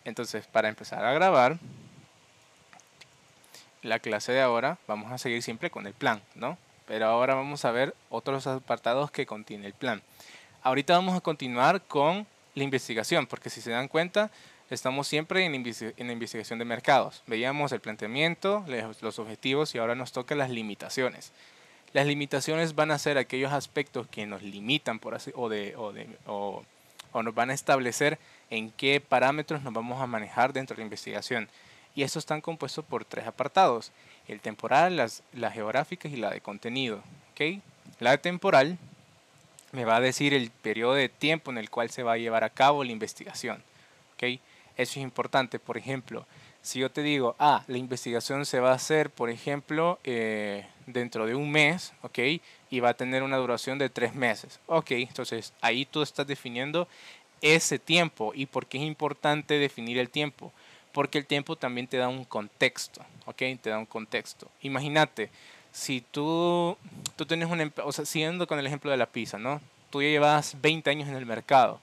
Entonces, para empezar a grabar la clase de ahora, vamos a seguir siempre con el plan, ¿no? Pero ahora vamos a ver otros apartados que contiene el plan. Ahorita vamos a continuar con la investigación, porque si se dan cuenta, estamos siempre en la investigación de mercados. Veíamos el planteamiento, los objetivos y ahora nos toca las limitaciones. Las limitaciones van a ser aquellos aspectos que nos limitan por así, o nos van a establecer en qué parámetros nos vamos a manejar dentro de la investigación. Y estos están compuestos por tres apartados: el temporal, las geográficas y la de contenido. ¿Okay? La de temporal me va a decir el periodo de tiempo en el cual se va a llevar a cabo la investigación. ¿Okay? Eso es importante. Por ejemplo, si yo te digo, la investigación se va a hacer, por ejemplo, dentro de un mes, ¿ok? Y va a tener una duración de 3 meses. Ok, entonces ahí tú estás definiendo ese tiempo. ¿Y por qué es importante definir el tiempo? Porque el tiempo también te da un contexto, ¿ok? Te da un contexto. Imagínate, si tú tienes una, o sea, siguiendo con el ejemplo de la pizza, ¿no? Tú ya llevas 20 años en el mercado.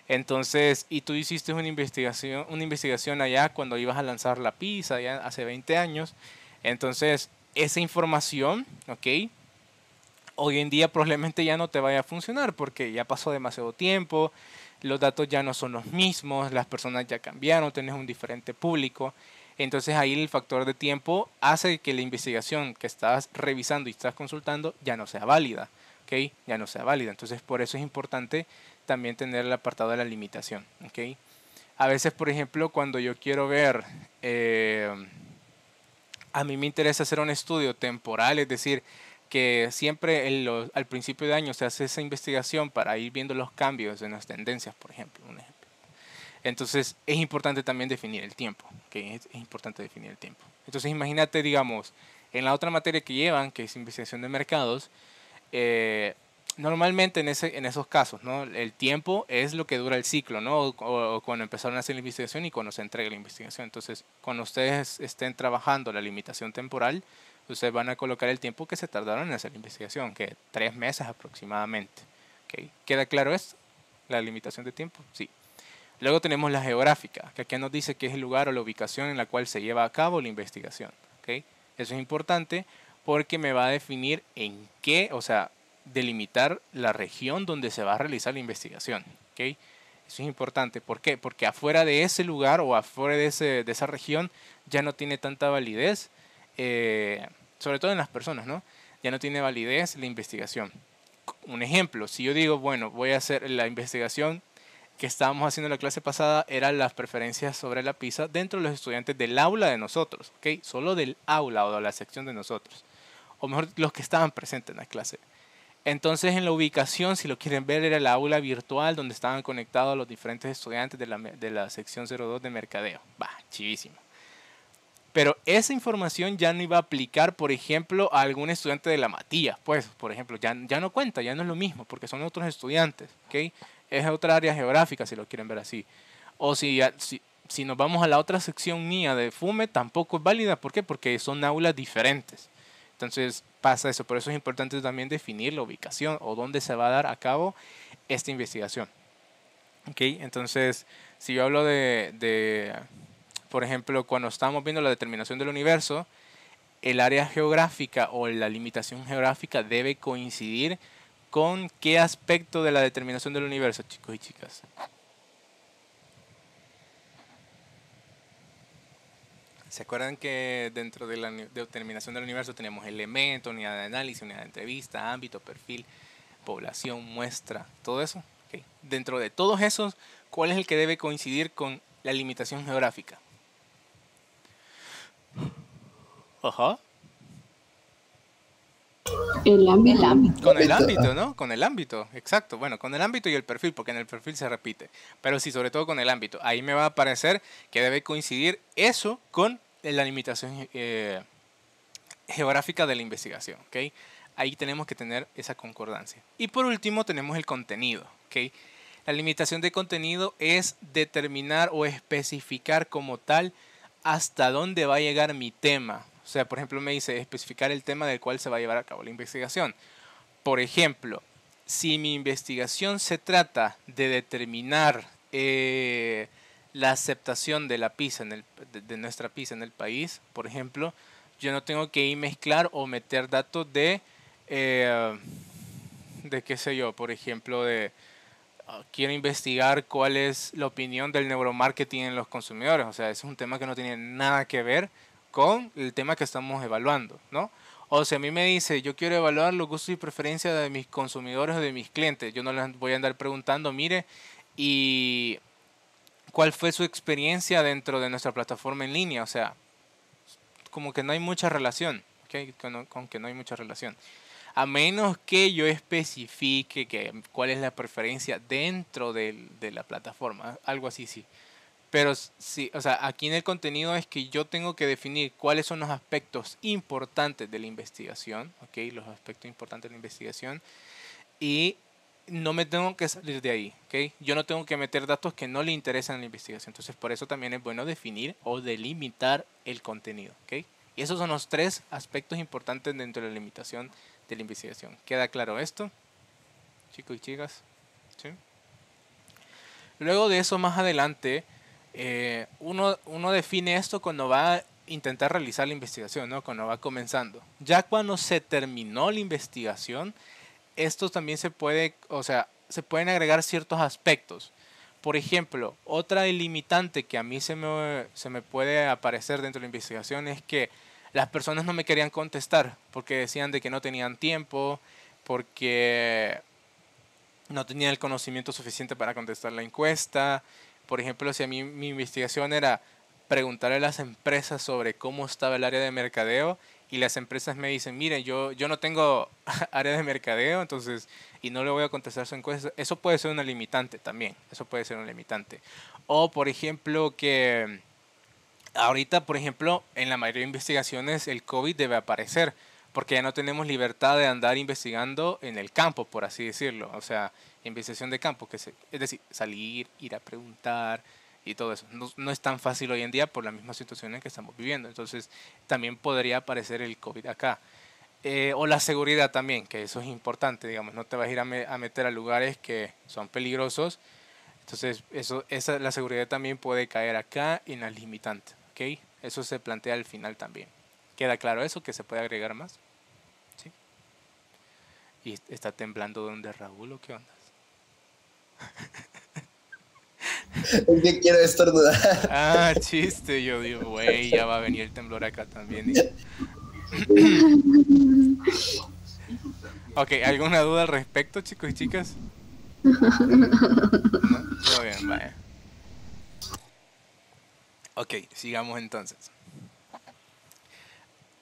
Entonces, y tú hiciste una investigación allá cuando ibas a lanzar la pizza, ya hace 20 años. Entonces, esa información, ¿ok? Hoy en día probablemente ya no te vaya a funcionar porque ya pasó demasiado tiempo, los datos ya no son los mismos, las personas ya cambiaron, tienes un diferente público. Entonces ahí el factor de tiempo hace que la investigación que estás revisando y estás consultando ya no sea válida, ¿ok? Ya no sea válida. Entonces por eso es importante también tener el apartado de la limitación, ¿ok? A veces, por ejemplo, cuando yo quiero ver, a mí me interesa hacer un estudio temporal, es decir, que siempre al principio de año se hace esa investigación para ir viendo los cambios en las tendencias, por ejemplo, un ejemplo. Entonces es importante también definir el tiempo, que es importante definir el tiempo. Entonces imagínate, digamos, en la otra materia que llevan, que es investigación de mercados, eh, normalmente en esos casos, ¿no? El tiempo es lo que dura el ciclo, ¿no? O cuando empezaron a hacer la investigación y cuando se entrega la investigación. Entonces, cuando ustedes estén trabajando la limitación temporal, ustedes van a colocar el tiempo que se tardaron en hacer la investigación, que 3 meses aproximadamente. ¿Okay? ¿Queda claro esto? La limitación de tiempo, sí. Luego tenemos la geográfica, que aquí nos dice que es el lugar o la ubicación en la cual se lleva a cabo la investigación. ¿Okay? Eso es importante porque me va a definir en qué, o sea, delimitar la región donde se va a realizar la investigación. ¿Okay? Eso es importante. ¿Por qué? Porque afuera de ese lugar o afuera de esa región ya no tiene tanta validez, sobre todo en las personas, ¿no? Ya no tiene validez la investigación. Un ejemplo, si yo digo, bueno, voy a hacer la investigación que estábamos haciendo en la clase pasada, eran las preferencias sobre la pizza dentro de los estudiantes del aula de nosotros, ¿ok? Solo del aula o de la sección de nosotros, o mejor, los que estaban presentes en la clase. Entonces, en la ubicación, si lo quieren ver, era la aula virtual donde estaban conectados los diferentes estudiantes de la sección 02 de mercadeo. Va, chivísimo. Pero esa información ya no iba a aplicar, por ejemplo, a algún estudiante de la Matías. Pues, por ejemplo, ya no cuenta, ya no es lo mismo, porque son otros estudiantes, ¿ok? Es otra área geográfica, si lo quieren ver así. O si nos vamos a la otra sección mía de FUME, tampoco es válida. ¿Por qué? Porque son aulas diferentes. Entonces pasa eso. Por eso es importante también definir la ubicación o dónde se va a dar a cabo esta investigación. ¿Ok? Entonces, si yo hablo por ejemplo, cuando estamos viendo la determinación del universo, el área geográfica o la limitación geográfica debe coincidir con qué aspecto de la determinación del universo, chicos y chicas. ¿Se acuerdan que dentro de la determinación del universo tenemos elemento, unidad de análisis, unidad de entrevista, ámbito, perfil, población, muestra, todo eso? Okay. Dentro de todos esos, ¿cuál es el que debe coincidir con la limitación geográfica? Ajá. El ámbito. Con el ámbito, ¿no? Con el ámbito, exacto. Bueno, con el ámbito y el perfil, porque en el perfil se repite. Pero sí, sobre todo con el ámbito. Ahí me va a aparecer que debe coincidir eso con la limitación geográfica de la investigación, ¿ok? Ahí tenemos que tener esa concordancia. Y por último tenemos el contenido, ¿ok? La limitación de contenido es determinar o especificar como tal hasta dónde va a llegar mi tema. O sea, por ejemplo, me dice especificar el tema del cual se va a llevar a cabo la investigación. Por ejemplo, si mi investigación se trata de determinar la aceptación de la pizza de nuestra pizza en el país, por ejemplo, yo no tengo que ir mezclar o meter datos eh, de qué sé yo, por ejemplo, quiero investigar cuál es la opinión del neuromarketing en los consumidores. O sea, ese es un tema que no tiene nada que ver con el tema que estamos evaluando, ¿no? O sea, a mí me dice, yo quiero evaluar los gustos y preferencias de mis consumidores o de mis clientes. Yo no les voy a andar preguntando, mire, y cuál fue su experiencia dentro de nuestra plataforma en línea. O sea, como que no hay mucha relación, ¿ok? Con que no hay mucha relación. A menos que yo especifique cuál es la preferencia dentro de la plataforma, algo así sí. Pero sí, o sea, aquí en el contenido es que yo tengo que definir cuáles son los aspectos importantes de la investigación, ¿ok? Los aspectos importantes de la investigación y no me tengo que salir de ahí, ¿ok? Yo no tengo que meter datos que no le interesan a la investigación. Entonces, por eso también es bueno definir o delimitar el contenido, ¿ok? Y esos son los tres aspectos importantes dentro de la limitación de la investigación. ¿Queda claro esto, chicos y chicas? ¿Sí? Luego de eso, más adelante, uno define esto cuando va a intentar realizar la investigación, ¿no? Cuando va comenzando. Ya cuando se terminó la investigación, esto también se puede, o sea, se pueden agregar ciertos aspectos. Por ejemplo, otra limitante que a mí se me puede aparecer dentro de la investigación es que las personas no me querían contestar porque decían de que no tenían tiempo, porque no tenía el conocimiento suficiente para contestar la encuesta. Por ejemplo, si a mí mi investigación era preguntarle a las empresas sobre cómo estaba el área de mercadeo y las empresas me dicen, mire, yo no tengo área de mercadeo, entonces, y no le voy a contestar su encuesta, eso puede ser una limitante también, eso puede ser una limitante. O, por ejemplo, que ahorita, por ejemplo, en la mayoría de investigaciones el COVID debe aparecer, porque ya no tenemos libertad de andar investigando en el campo, por así decirlo. O sea, investigación de campo, es decir, salir, ir a preguntar y todo eso. No es tan fácil hoy en día por la misma situación en que estamos viviendo. Entonces, también podría aparecer el COVID acá. O la seguridad también, que eso es importante, digamos, no te vas a ir a meter a lugares que son peligrosos. Entonces, la seguridad también puede caer acá en las limitantes, ¿ok? Eso se plantea al final también. ¿Queda claro eso? ¿Que se puede agregar más? ¿Sí? ¿Y está temblando donde Raúl o qué onda? Es que quiero estornudar. Ah, chiste, yo digo, güey, ya va a venir el temblor acá también. Ok, ¿alguna duda al respecto, chicos y chicas? ¿No? Todo bien, vaya. Ok, sigamos entonces.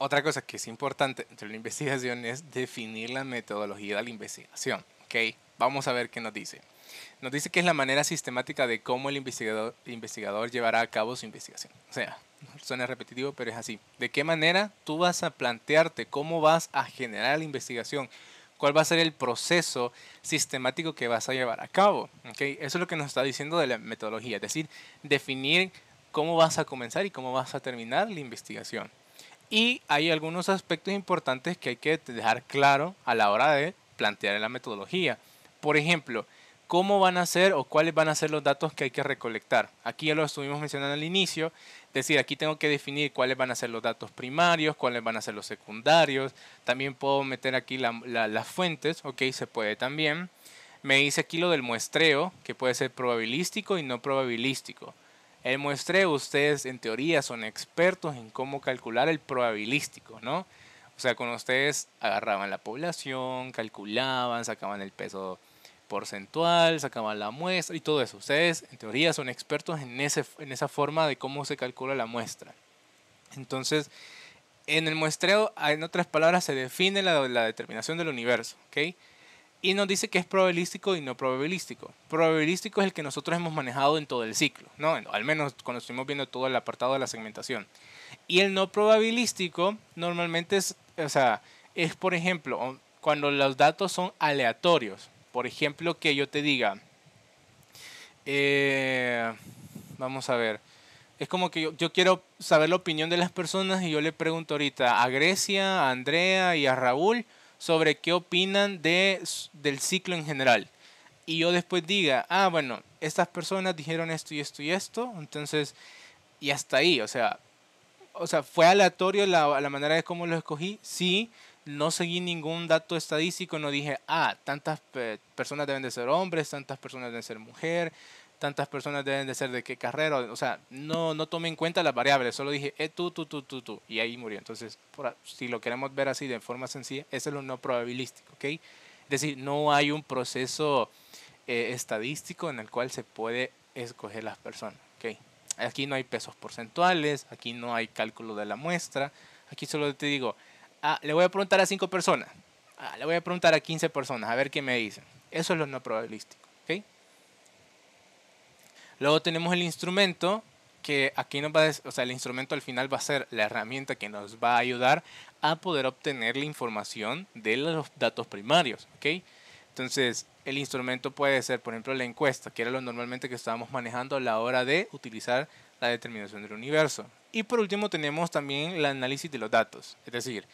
Otra cosa que es importante entre la investigación es definir la metodología de la investigación. ¿Ok? Vamos a ver qué nos dice. Nos dice que es la manera sistemática de cómo el investigador llevará a cabo su investigación. O sea, suena repetitivo, pero es así. ¿De qué manera tú vas a plantearte cómo vas a generar la investigación? ¿Cuál va a ser el proceso sistemático que vas a llevar a cabo? ¿Okay? Eso es lo que nos está diciendo de la metodología, es decir, definir cómo vas a comenzar y cómo vas a terminar la investigación. Y hay algunos aspectos importantes que hay que dejar claro a la hora de plantear la metodología. Por ejemplo, cómo van a ser o cuáles van a ser los datos que hay que recolectar. Aquí ya lo estuvimos mencionando al inicio, es decir, aquí tengo que definir cuáles van a ser los datos primarios, cuáles van a ser los secundarios. También puedo meter aquí las fuentes, ok, se puede también. Me dice aquí lo del muestreo, que puede ser probabilístico y no probabilístico. El muestreo, ustedes en teoría son expertos en cómo calcular el probabilístico, ¿no? O sea, cuando ustedes agarraban la población, calculaban, sacaban el peso porcentual, sacaban la muestra y todo eso. Ustedes en teoría son expertos en esa forma de cómo se calcula la muestra. Entonces, en el muestreo, en otras palabras, se define la determinación del universo, ¿ok? Y nos dice que es probabilístico y no probabilístico. Probabilístico es el que nosotros hemos manejado en todo el ciclo, ¿no? Al menos cuando estuvimos viendo todo el apartado de la segmentación. Y el no probabilístico normalmente es, o sea, es por ejemplo, cuando los datos son aleatorios. Por ejemplo, que yo te diga, eh, vamos a ver, es como que yo quiero saber la opinión de las personas y yo le pregunto ahorita a Grecia, a Andrea y a Raúl sobre qué opinan del ciclo en general. y yo después diga, ah, bueno, estas personas dijeron esto y esto y esto, entonces, y hasta ahí, o sea, fue aleatorio la manera de cómo lo escogí, sí, no seguí ningún dato estadístico, no dije, ah, tantas personas deben de ser hombres, tantas personas deben ser mujer, tantas personas deben de ser de qué carrera, o sea, no tomé en cuenta las variables, solo dije, tú, y ahí murió. Entonces, si lo queremos ver así de forma sencilla, eso es lo no probabilístico, ¿ok? Es decir, no hay un proceso estadístico en el cual se puede escoger las personas, ¿ok? Aquí no hay pesos porcentuales, aquí no hay cálculo de la muestra, aquí solo te digo, ah, le voy a preguntar a 5 personas, ah, le voy a preguntar a 15 personas, a ver qué me dicen. Eso es lo no probabilístico, ¿ok? Luego tenemos el instrumento, que aquí nos va a, o sea, el instrumento al final va a ser la herramienta que nos va a ayudar a poder obtener la información de los datos primarios, ¿ok? Entonces, el instrumento puede ser, por ejemplo, la encuesta, que era lo normalmente que estábamos manejando a la hora de utilizar la determinación del universo. Y por último tenemos también el análisis de los datos, es decir,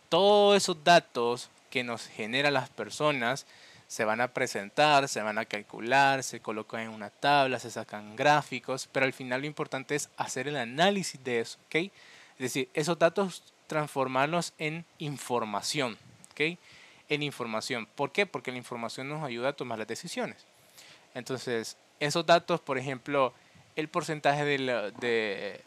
todos esos datos que nos generan las personas se van a presentar, se van a calcular, se colocan en una tabla, se sacan gráficos, pero al final lo importante es hacer el análisis de eso, ¿ok? Es decir, esos datos transformarlos en información, ¿ok? En información. ¿Por qué? Porque la información nos ayuda a tomar las decisiones. Entonces, esos datos, por ejemplo, el porcentaje de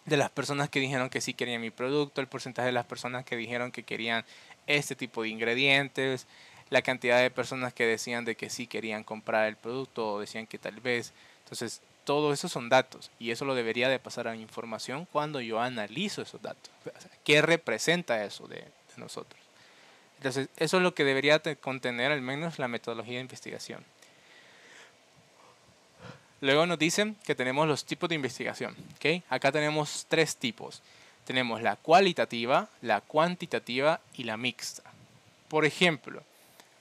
las personas que dijeron que sí querían mi producto, el porcentaje de las personas que dijeron que querían este tipo de ingredientes, la cantidad de personas que decían de que sí querían comprar el producto o decían que tal vez. Entonces, todo eso son datos y eso lo debería de pasar a información cuando yo analizo esos datos. ¿Qué representa eso de nosotros? Entonces, eso es lo que debería contener al menos la metodología de investigación. Luego nos dicen que tenemos los tipos de investigación, ¿ok? Acá tenemos 3 tipos. Tenemos la cualitativa, la cuantitativa y la mixta. Por ejemplo,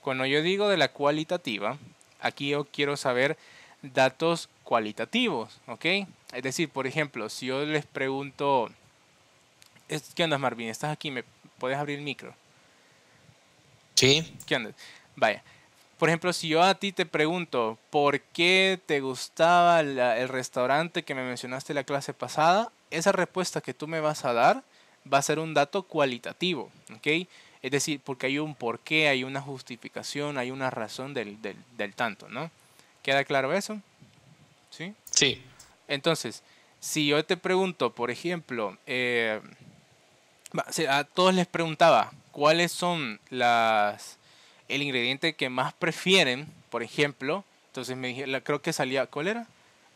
cuando yo digo de la cualitativa, aquí yo quiero saber datos cualitativos, ¿ok? Es decir, por ejemplo, si yo les pregunto, ¿qué onda, Marvin? ¿Estás aquí? ¿Me puedes abrir el micro? Sí. ¿Qué onda? Vaya. Por ejemplo, si yo a ti te pregunto por qué te gustaba el restaurante que me mencionaste en la clase pasada, esa respuesta que tú me vas a dar va a ser un dato cualitativo, ¿ok? Es decir, porque hay un porqué, hay una justificación, hay una razón del tanto, ¿no? ¿Queda claro eso? ¿Sí? Sí. Entonces, si yo te pregunto, por ejemplo, a todos les preguntaba cuáles son el ingrediente que más prefieren, por ejemplo. Entonces me dije, creo que salía, ¿cuál era?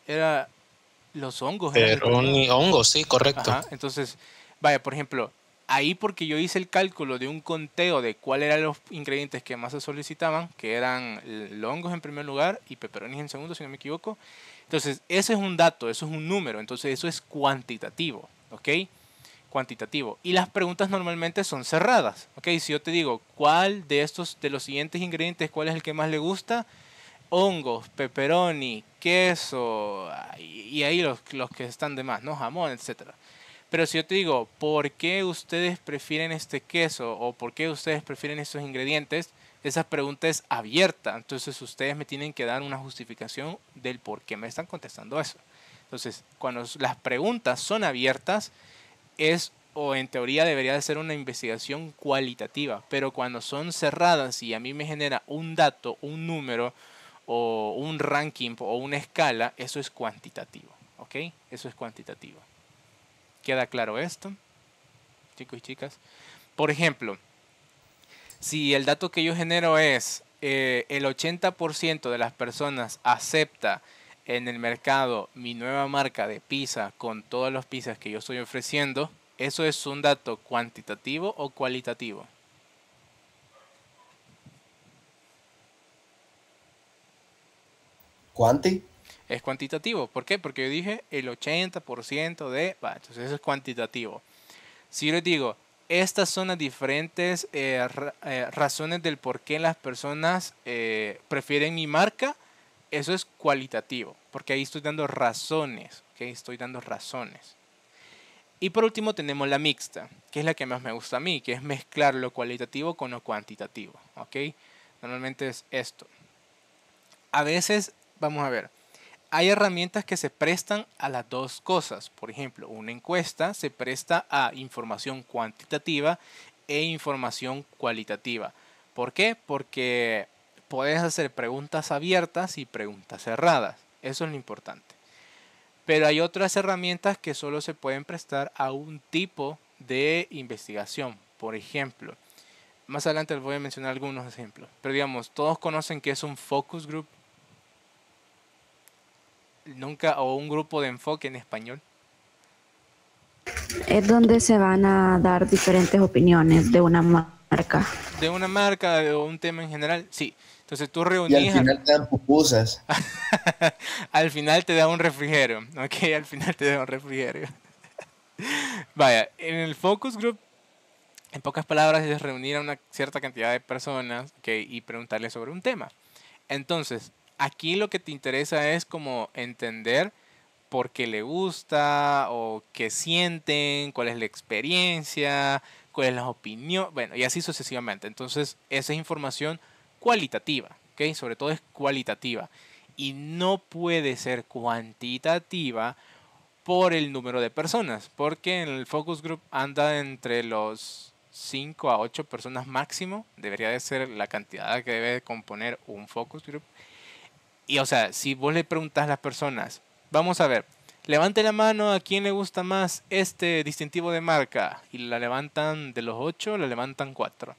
Era los hongos, eran el Pero primero. un hongo, sí, correcto. Ajá, entonces, vaya, por ejemplo, ahí porque yo hice el cálculo de un conteo de cuáles eran los ingredientes que más se solicitaban, que eran los hongos en primer lugar y pepperonis en segundo, si no me equivoco. Entonces, ese es un dato, eso es un número, entonces eso es cuantitativo, ¿ok? Cuantitativo. Y las preguntas normalmente son cerradas, ¿ok? Si yo te digo, ¿cuál de estos, de los siguientes ingredientes, cuál es el que más le gusta? Hongos, pepperoni, queso, y ahí los que están de más, ¿no? Jamón, etcétera. Pero si yo te digo, ¿por qué ustedes prefieren este queso o por qué ustedes prefieren estos ingredientes? Esa pregunta es abierta, entonces ustedes me tienen que dar una justificación del por qué me están contestando eso. Entonces, cuando las preguntas son abiertas, o en teoría debería de ser una investigación cualitativa, pero cuando son cerradas y a mí me genera un dato, un número, o un ranking o una escala, eso es cuantitativo, ¿ok? Eso es cuantitativo. ¿Queda claro esto, chicos y chicas? Por ejemplo, si el dato que yo genero es el 80% de las personas acepta en el mercado mi nueva marca de pizza con todas las pizzas que yo estoy ofreciendo, ¿eso es un dato cuantitativo o cualitativo? ¿Cuánti? Es cuantitativo. ¿Por qué? Porque yo dije el 80% de... entonces eso es cuantitativo. Si yo les digo, estas son las diferentes razones del por qué las personas prefieren mi marca, eso es cualitativo. Porque ahí estoy dando razones. ¿Okay? Estoy dando razones. Y por último tenemos la mixta, que es la que más me gusta a mí, que es mezclar lo cualitativo con lo cuantitativo. ¿Okay? Normalmente es esto. a veces, vamos a ver, hay herramientas que se prestan a las dos cosas. Por ejemplo, una encuesta se presta a información cuantitativa e información cualitativa. ¿Por qué? Porque puedes hacer preguntas abiertas y preguntas cerradas. Eso es lo importante. Pero hay otras herramientas que solo se pueden prestar a un tipo de investigación. Por ejemplo, más adelante les voy a mencionar algunos ejemplos. Pero digamos, todos conocen que es un focus group. Nunca, o un grupo de enfoque en español. Es donde se van a dar diferentes opiniones de una marca. De una marca o un tema en general, sí. Entonces tú Y al reunías, final te dan pupusas. al final te da un refrigerio, ¿ok? Al final te da un refrigerio. Vaya, en el focus group, en pocas palabras, es reunir a una cierta cantidad de personas, ¿ok? Y preguntarles sobre un tema. Entonces, aquí lo que te interesa es como entender por qué le gusta o qué sienten, cuál es la experiencia, cuál es la opinión, bueno, y así sucesivamente. Entonces, esa es información cualitativa, ¿ok? Sobre todo es cualitativa y no puede ser cuantitativa por el número de personas, porque en el focus group anda entre los 5 a 8 personas máximo, debería de ser la cantidad que debe componer un focus group. Y o sea, si vos le preguntas a las personas, vamos a ver, levante la mano a quién le gusta más este distintivo de marca. Y la levantan de los 8, la levantan 4.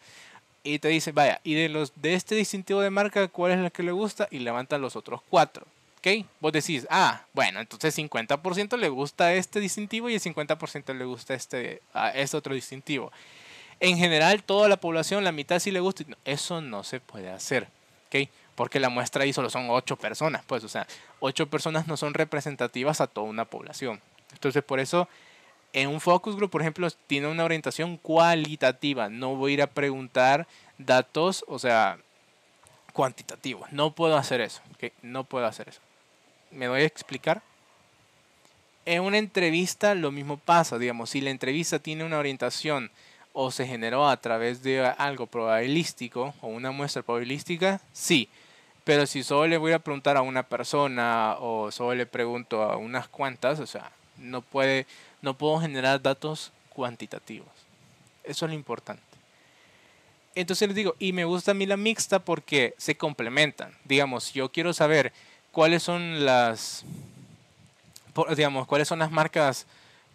Y te dice, vaya, y de este distintivo de marca, ¿cuál es el que le gusta? Y levantan los otros 4. ¿Ok? Vos decís, bueno, entonces 50% le gusta este distintivo y el 50% le gusta este otro distintivo. En general, toda la población, la mitad sí le gusta. No, eso no se puede hacer, ¿ok? Porque la muestra ahí solo son 8 personas, pues, o sea, 8 personas no son representativas a toda una población. Entonces, por eso, en un focus group, por ejemplo, tiene una orientación cualitativa. No voy a ir a preguntar datos, o sea, cuantitativos. No puedo hacer eso, ¿ok? No puedo hacer eso. ¿Me voy a explicar? En una entrevista lo mismo pasa, digamos, si la entrevista tiene una orientación o se generó a través de algo probabilístico o una muestra probabilística, sí. Pero si solo le voy a preguntar a una persona o solo le pregunto a unas cuantas, o sea, no puedo generar datos cuantitativos. Eso es lo importante. Entonces les digo, y me gusta a mí la mixta porque se complementan. Digamos, yo quiero saber cuáles son cuáles son las marcas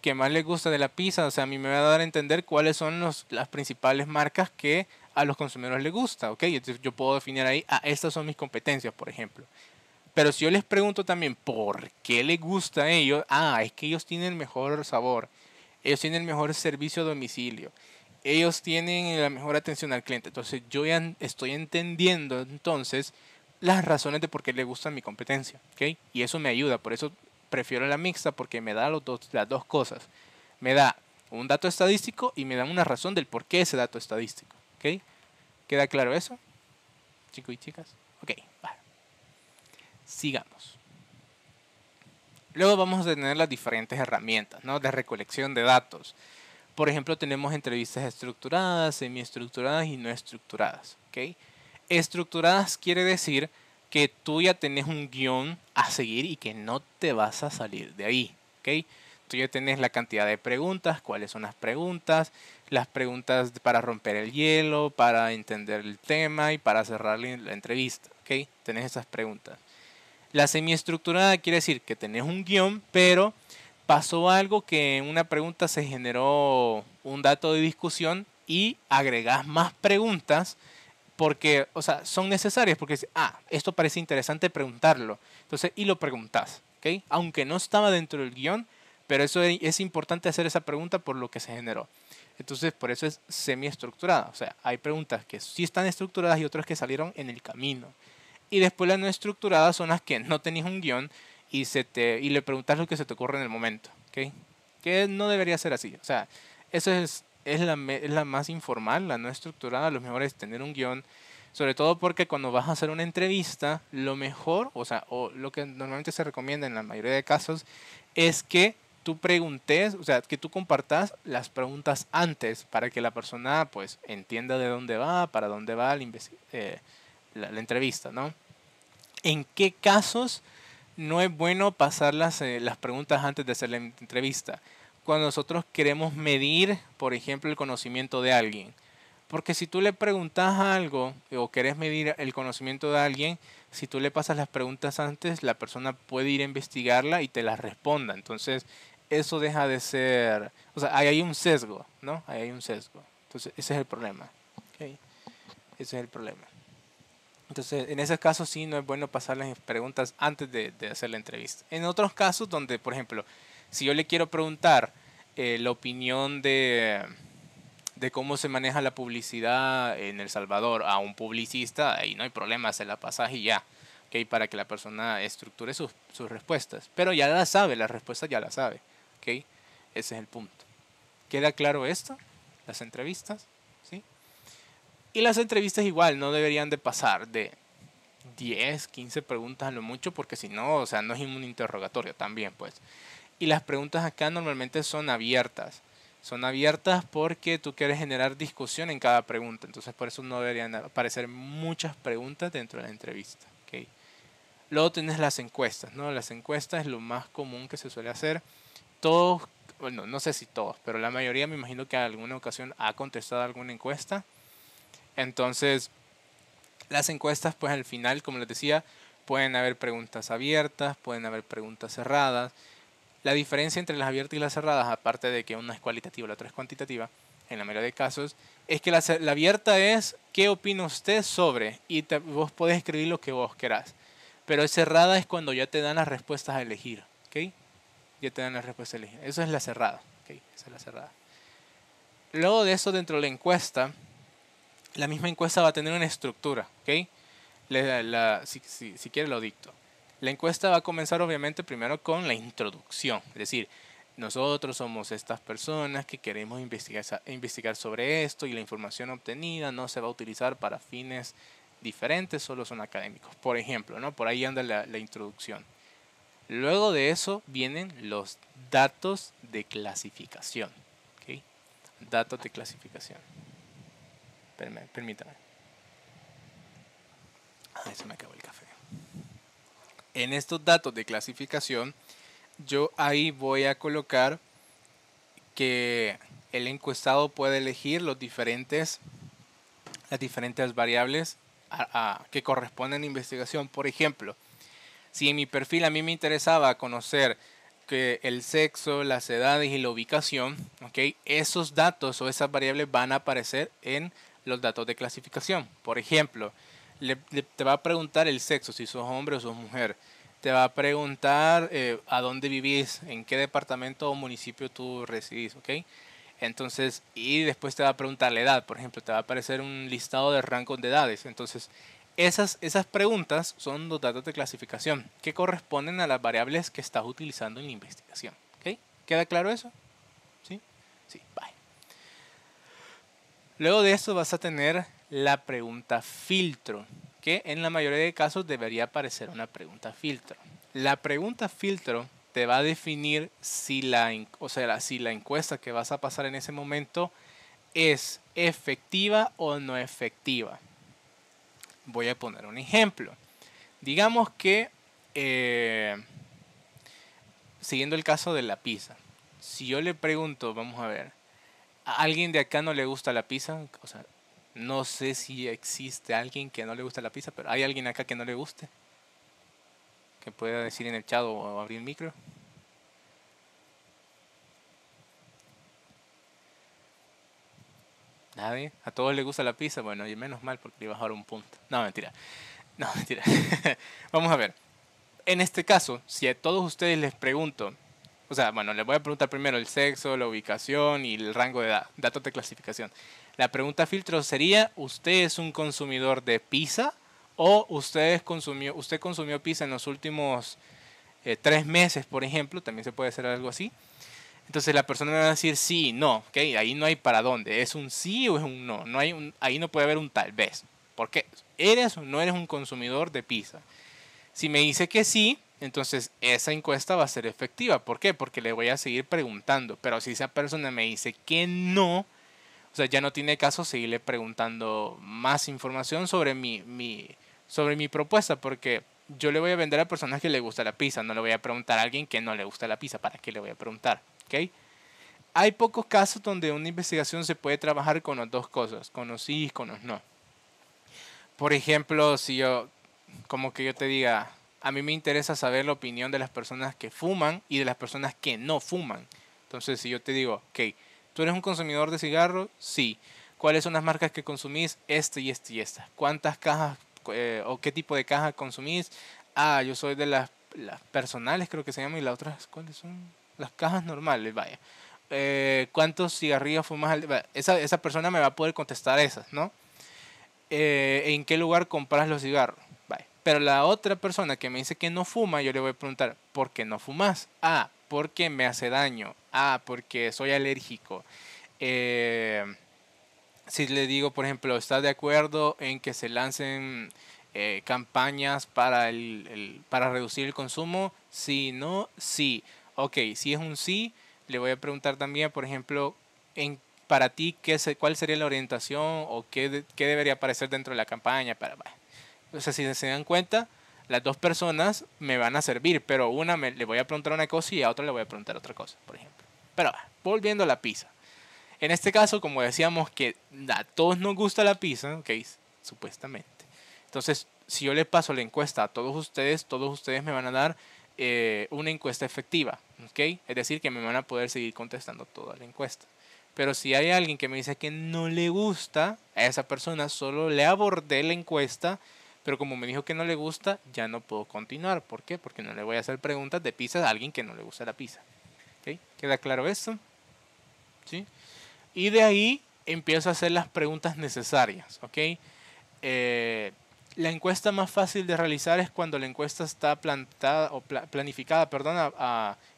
que más les gusta de la pizza. O sea, a mí me va a dar a entender cuáles son las principales marcas que a los consumidores les gusta, ¿ok? Entonces yo puedo definir ahí, estas son mis competencias, por ejemplo. Pero si yo les pregunto también por qué les gusta a ellos, es que ellos tienen el mejor sabor, ellos tienen el mejor servicio a domicilio, ellos tienen la mejor atención al cliente. Entonces yo ya estoy entendiendo entonces las razones de por qué le gusta mi competencia, ¿ok? Y eso me ayuda, por eso prefiero la mixta porque me da las dos cosas. Me da un dato estadístico y me da una razón del por qué ese dato estadístico, ¿ok? ¿Queda claro eso, chicos y chicas? Ok, vale. Sigamos. Luego vamos a tener las diferentes herramientas, ¿no? De recolección de datos. Por ejemplo, tenemos entrevistas estructuradas, semiestructuradas y no estructuradas, ¿ok? Estructuradas quiere decir que tú ya tenés un guión a seguir y que no te vas a salir de ahí, ¿ok? Tú ya tenés la cantidad de preguntas, cuáles son las preguntas para romper el hielo, para entender el tema y para cerrar la entrevista, ¿ok? Tenés esas preguntas. La semiestructurada quiere decir que tenés un guión, pero pasó algo que en una pregunta se generó un dato de discusión y agregás más preguntas porque, o sea, son necesarias porque, esto parece interesante preguntarlo. Entonces, y lo preguntás, ¿ok? Aunque no estaba dentro del guión, pero eso es importante hacer esa pregunta por lo que se generó. Entonces, por eso es semiestructurada. O sea, hay preguntas que sí están estructuradas y otras que salieron en el camino. Y después las no estructuradas son las que no tenéis un guión y le preguntas lo que se te ocurre en el momento, ¿ok? Que no debería ser así. O sea, eso es la más informal, la no estructurada. Lo mejor es tener un guión, sobre todo porque cuando vas a hacer una entrevista, lo mejor, o lo que normalmente se recomienda en la mayoría de casos, es que tú preguntes, o sea, que tú compartas las preguntas antes para que la persona pues entienda de dónde va, para dónde va la entrevista, ¿no? ¿En qué casos no es bueno pasar las preguntas antes de hacer la entrevista? Cuando nosotros queremos medir, por ejemplo, el conocimiento de alguien. Porque si tú le preguntas algo o querés medir el conocimiento de alguien, si tú le pasas las preguntas antes, la persona puede ir a investigarla y te las responda. Entonces, eso deja de ser... O sea, ahí hay un sesgo, ¿no? Ahí hay un sesgo. Entonces, ese es el problema. ¿Ok? Ese es el problema. Entonces, en ese caso sí no es bueno pasar las preguntas antes de hacer la entrevista. En otros casos donde, por ejemplo, si yo le quiero preguntar la opinión de cómo se maneja la publicidad en El Salvador a un publicista, ahí no hay problema, se la pasas y ya, ¿ok? Para que la persona estructure sus respuestas. Pero ya la sabe, la respuesta ya la sabe, ¿ok? Ese es el punto. ¿Queda claro esto? Las entrevistas, ¿sí? Y las entrevistas igual no deberían de pasar de 10, 15 preguntas a lo mucho, porque si no, o sea, no es un interrogatorio también, pues. Y las preguntas acá normalmente son abiertas. Son abiertas porque tú quieres generar discusión en cada pregunta. Entonces por eso no deberían aparecer muchas preguntas dentro de la entrevista. ¿Ok? Luego tienes las encuestas, ¿no? Las encuestas es lo más común que se suele hacer. Todos, bueno, no sé si todos, pero la mayoría me imagino que en alguna ocasión ha contestado alguna encuesta. Entonces, las encuestas, pues al final, como les decía, pueden haber preguntas abiertas, pueden haber preguntas cerradas. La diferencia entre las abiertas y las cerradas, aparte de que una es cualitativa y la otra es cuantitativa, en la mayoría de casos, es que la abierta es qué opina usted sobre, y vos podés escribir lo que vos querás. Pero cerrada es cuando ya te dan las respuestas a elegir, ¿ok? Ya te dan las respuestas a elegir. Eso es la cerrada, ¿ok? Esa es la cerrada. Luego de eso, dentro de la encuesta, la misma encuesta va a tener una estructura, ¿ok? Si quiere lo dicto. La encuesta va a comenzar obviamente primero con la introducción, es decir, nosotros somos estas personas que queremos investigar sobre esto y la información obtenida no se va a utilizar para fines diferentes, solo son académicos. Por ejemplo, ¿no? Por ahí anda la introducción. Luego de eso vienen los datos de clasificación, ¿ok? Datos de clasificación. Permítame. Ay, se me acabó el café. En estos datos de clasificación, yo ahí voy a colocar que el encuestado puede elegir las diferentes variables que corresponden a la investigación. Por ejemplo, si en mi perfil a mí me interesaba conocer que el sexo, las edades y la ubicación, ¿okay? Esos datos o esas variables van a aparecer en los datos de clasificación. Por ejemplo, te va a preguntar el sexo, si sos hombre o sos mujer. Te va a preguntar a dónde vivís, en qué departamento o municipio tú residís, ¿ok? Entonces, y después te va a preguntar la edad. Por ejemplo, te va a aparecer un listado de rangos de edades. Entonces, esas preguntas son los datos de clasificación que corresponden a las variables que estás utilizando en la investigación. ¿Ok? ¿Queda claro eso? ¿Sí? Sí, bye. Luego de esto vas a tener la pregunta filtro, que en la mayoría de casos debería aparecer una pregunta filtro. La pregunta filtro te va a definir si si la encuesta que vas a pasar en ese momento es efectiva o no efectiva. Voy a poner un ejemplo. Digamos que, siguiendo el caso de la pizza, si yo le pregunto, vamos a ver, ¿a alguien de acá no le gusta la pizza? O sea, no sé si existe alguien que no le gusta la pizza, pero ¿hay alguien acá que no le guste? Que pueda decir en el chat o abrir el micro. ¿Nadie? ¿A todos les gusta la pizza? Bueno, y menos mal porque le iba a bajar un punto. No, mentira. No, mentira. Vamos a ver. En este caso, si a todos ustedes les pregunto, o sea, bueno, les voy a preguntar primero el sexo, la ubicación y el rango de edad, datos de clasificación. La pregunta filtro sería, ¿usted es un consumidor de pizza o usted consumió pizza en los últimos 3 meses, por ejemplo? También se puede hacer algo así. Entonces la persona me va a decir sí, no, ¿ok? Ahí no hay para dónde, ¿es un sí o es un no? Ahí no puede haber un tal vez. ¿Por qué? ¿Eres o no eres un consumidor de pizza? Si me dice que sí, entonces esa encuesta va a ser efectiva. ¿Por qué? Porque le voy a seguir preguntando. Pero si esa persona me dice que no, o sea, ya no tiene caso seguirle preguntando más información sobre mi propuesta, porque yo le voy a vender a personas que le gusta la pizza, no le voy a preguntar a alguien que no le gusta la pizza, ¿para qué le voy a preguntar? ¿Ok? Hay pocos casos donde una investigación se puede trabajar con las dos cosas, con los sí y con los no. Por ejemplo, si yo, como que yo te diga, a mí me interesa saber la opinión de las personas que fuman y de las personas que no fuman. Entonces, si yo te digo, ok, ¿tú eres un consumidor de cigarros? Sí. ¿Cuáles son las marcas que consumís? Este y este y esta. ¿Cuántas cajas o qué tipo de caja consumís? Ah, yo soy de las personales, creo que se llaman, y las otras, ¿cuáles son? Las cajas normales, vaya. ¿Cuántos cigarrillos fumas al día? Esa persona me va a poder contestar esas, ¿no? ¿En qué lugar compras los cigarros? Vale. Pero la otra persona que me dice que no fuma, yo le voy a preguntar, ¿por qué no fumas? Ah, porque me hace daño. Ah, porque soy alérgico. Eh, si le digo, por ejemplo, ¿estás de acuerdo en que se lancen campañas para, para reducir el consumo? Sí, no, sí. Ok, si es un sí, le voy a preguntar también, por ejemplo, para ti, ¿cuál sería la orientación o qué debería aparecer dentro de la campaña? O sea, si se dan cuenta, las dos personas me van a servir, pero le voy a preguntar una cosa y a otra le voy a preguntar otra cosa, por ejemplo. Pero volviendo a la pizza. En este caso, como decíamos que a todos nos gusta la pizza, ok, supuestamente. Entonces, si yo le paso la encuesta a todos ustedes me van a dar una encuesta efectiva, ok. Es decir, que me van a poder seguir contestando toda la encuesta. Pero si hay alguien que me dice que no le gusta, a esa persona solo le abordé la encuesta, pero como me dijo que no le gusta, ya no puedo continuar. ¿Por qué? Porque no le voy a hacer preguntas de pizza a alguien que no le gusta la pizza. ¿Ok? ¿Queda claro esto? ¿Sí? Y de ahí empiezo a hacer las preguntas necesarias, ¿ok? La encuesta más fácil de realizar es cuando la encuesta está planificada, perdón,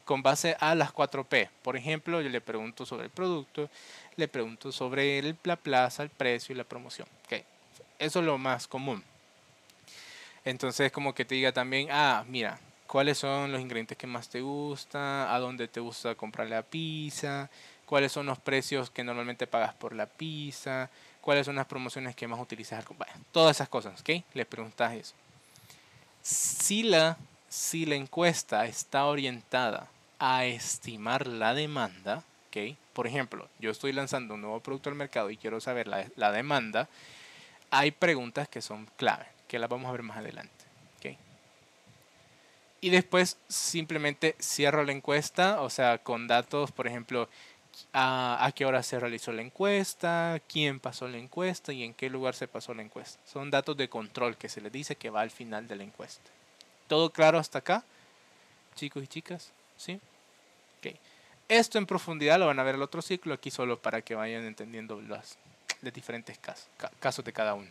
con base a las 4P. Por ejemplo, yo le pregunto sobre el producto, le pregunto sobre la plaza, el precio y la promoción. ¿Ok? Eso es lo más común. Entonces, como que te diga también, mira, ¿cuáles son los ingredientes que más te gustan? ¿A dónde te gusta comprar la pizza? ¿Cuáles son los precios que normalmente pagas por la pizza? ¿Cuáles son las promociones que más utilizas? Bueno, todas esas cosas, ¿ok? Le preguntas eso. Si la encuesta está orientada a estimar la demanda, ¿ok? Por ejemplo, yo estoy lanzando un nuevo producto al mercado y quiero saber la demanda, hay preguntas que son clave, que las vamos a ver más adelante. ¿Okay? Y después simplemente cierro la encuesta, o sea, con datos, por ejemplo, a qué hora se realizó la encuesta, quién pasó la encuesta y en qué lugar se pasó la encuesta. Son datos de control que se les dice que va al final de la encuesta. ¿Todo claro hasta acá, chicos y chicas? ¿Sí? Okay. Esto en profundidad lo van a ver el otro ciclo, aquí solo para que vayan entendiendo los diferentes casos de cada uno.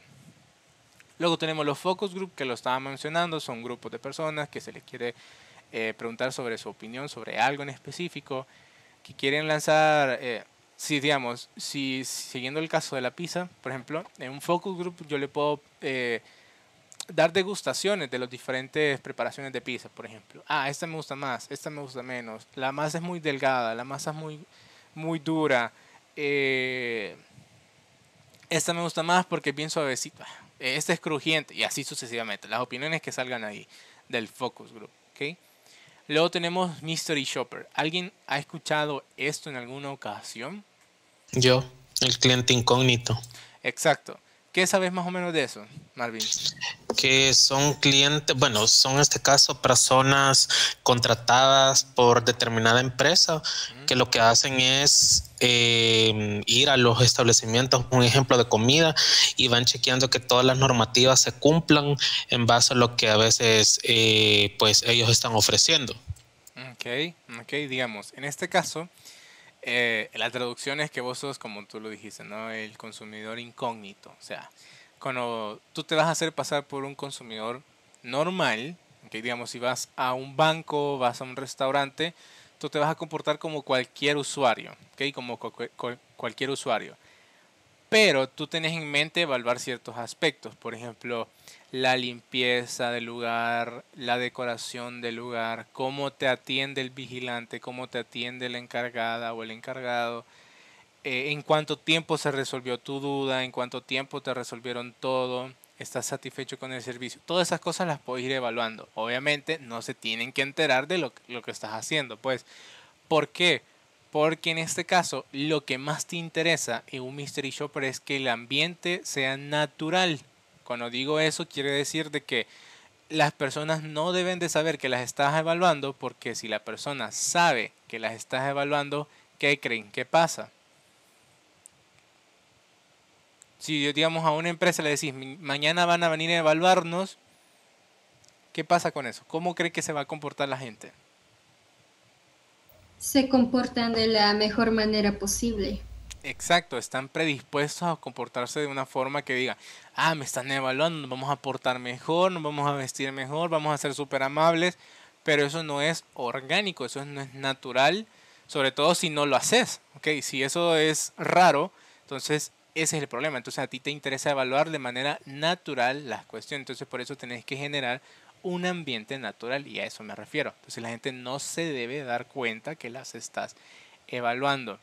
Luego tenemos los focus group, que lo estaba mencionando, son grupos de personas que se les quiere preguntar sobre su opinión sobre algo en específico, que quieren lanzar, digamos, siguiendo el caso de la pizza, por ejemplo, en un focus group yo le puedo dar degustaciones de las diferentes preparaciones de pizza, por ejemplo. Esta me gusta más, esta me gusta menos, la masa es muy delgada, la masa es muy dura, esta me gusta más porque es bien suavecita, esta es crujiente, y así sucesivamente, las opiniones que salgan ahí del focus group, ¿ok? Luego tenemos Mystery Shopper. ¿Alguien ha escuchado esto en alguna ocasión? Yo, el cliente incógnito. Exacto. ¿Qué sabes más o menos de eso, Marvin? Que son clientes, bueno, son en este caso personas contratadas por determinada empresa que lo que hacen es ir a los establecimientos, un ejemplo de comida, y van chequeando que todas las normativas se cumplan en base a lo que a veces pues ellos están ofreciendo. Ok, digamos, en este caso, la traducción es que vos sos, como tú lo dijiste, ¿no? El consumidor incógnito. O sea, cuando tú te vas a hacer pasar por un consumidor normal, que digamos, si vas a un banco, vas a un restaurante, tú te vas a comportar como cualquier usuario, ¿okay? Como cualquier usuario. Pero tú tenés en mente evaluar ciertos aspectos, por ejemplo, la limpieza del lugar, la decoración del lugar, cómo te atiende el vigilante, cómo te atiende la encargada o el encargado, en cuánto tiempo se resolvió tu duda, en cuánto tiempo te resolvieron todo. ¿Estás satisfecho con el servicio? Todas esas cosas las puedes ir evaluando. Obviamente no se tienen que enterar de lo que estás haciendo. Pues, ¿por qué? Porque en este caso lo que más te interesa en un Mystery Shopper es que el ambiente sea natural. Cuando digo eso quiere decir de que las personas no deben de saber que las estás evaluando, porque si la persona sabe que las estás evaluando, ¿qué creen? ¿Qué pasa? Si digamos a una empresa le decís, mañana van a venir a evaluarnos, ¿qué pasa con eso? ¿Cómo cree que se va a comportar la gente? Se comportan de la mejor manera posible. Exacto, están predispuestos a comportarse de una forma que diga, ah, me están evaluando, nos vamos a portar mejor, nos vamos a vestir mejor, vamos a ser súper amables, pero eso no es orgánico, eso no es natural, sobre todo si no lo haces, ¿ok? Si eso es raro, entonces ese es el problema, entonces a ti te interesa evaluar de manera natural las cuestiones, entonces por eso tenés que generar un ambiente natural y a eso me refiero, entonces la gente no se debe dar cuenta que las estás evaluando.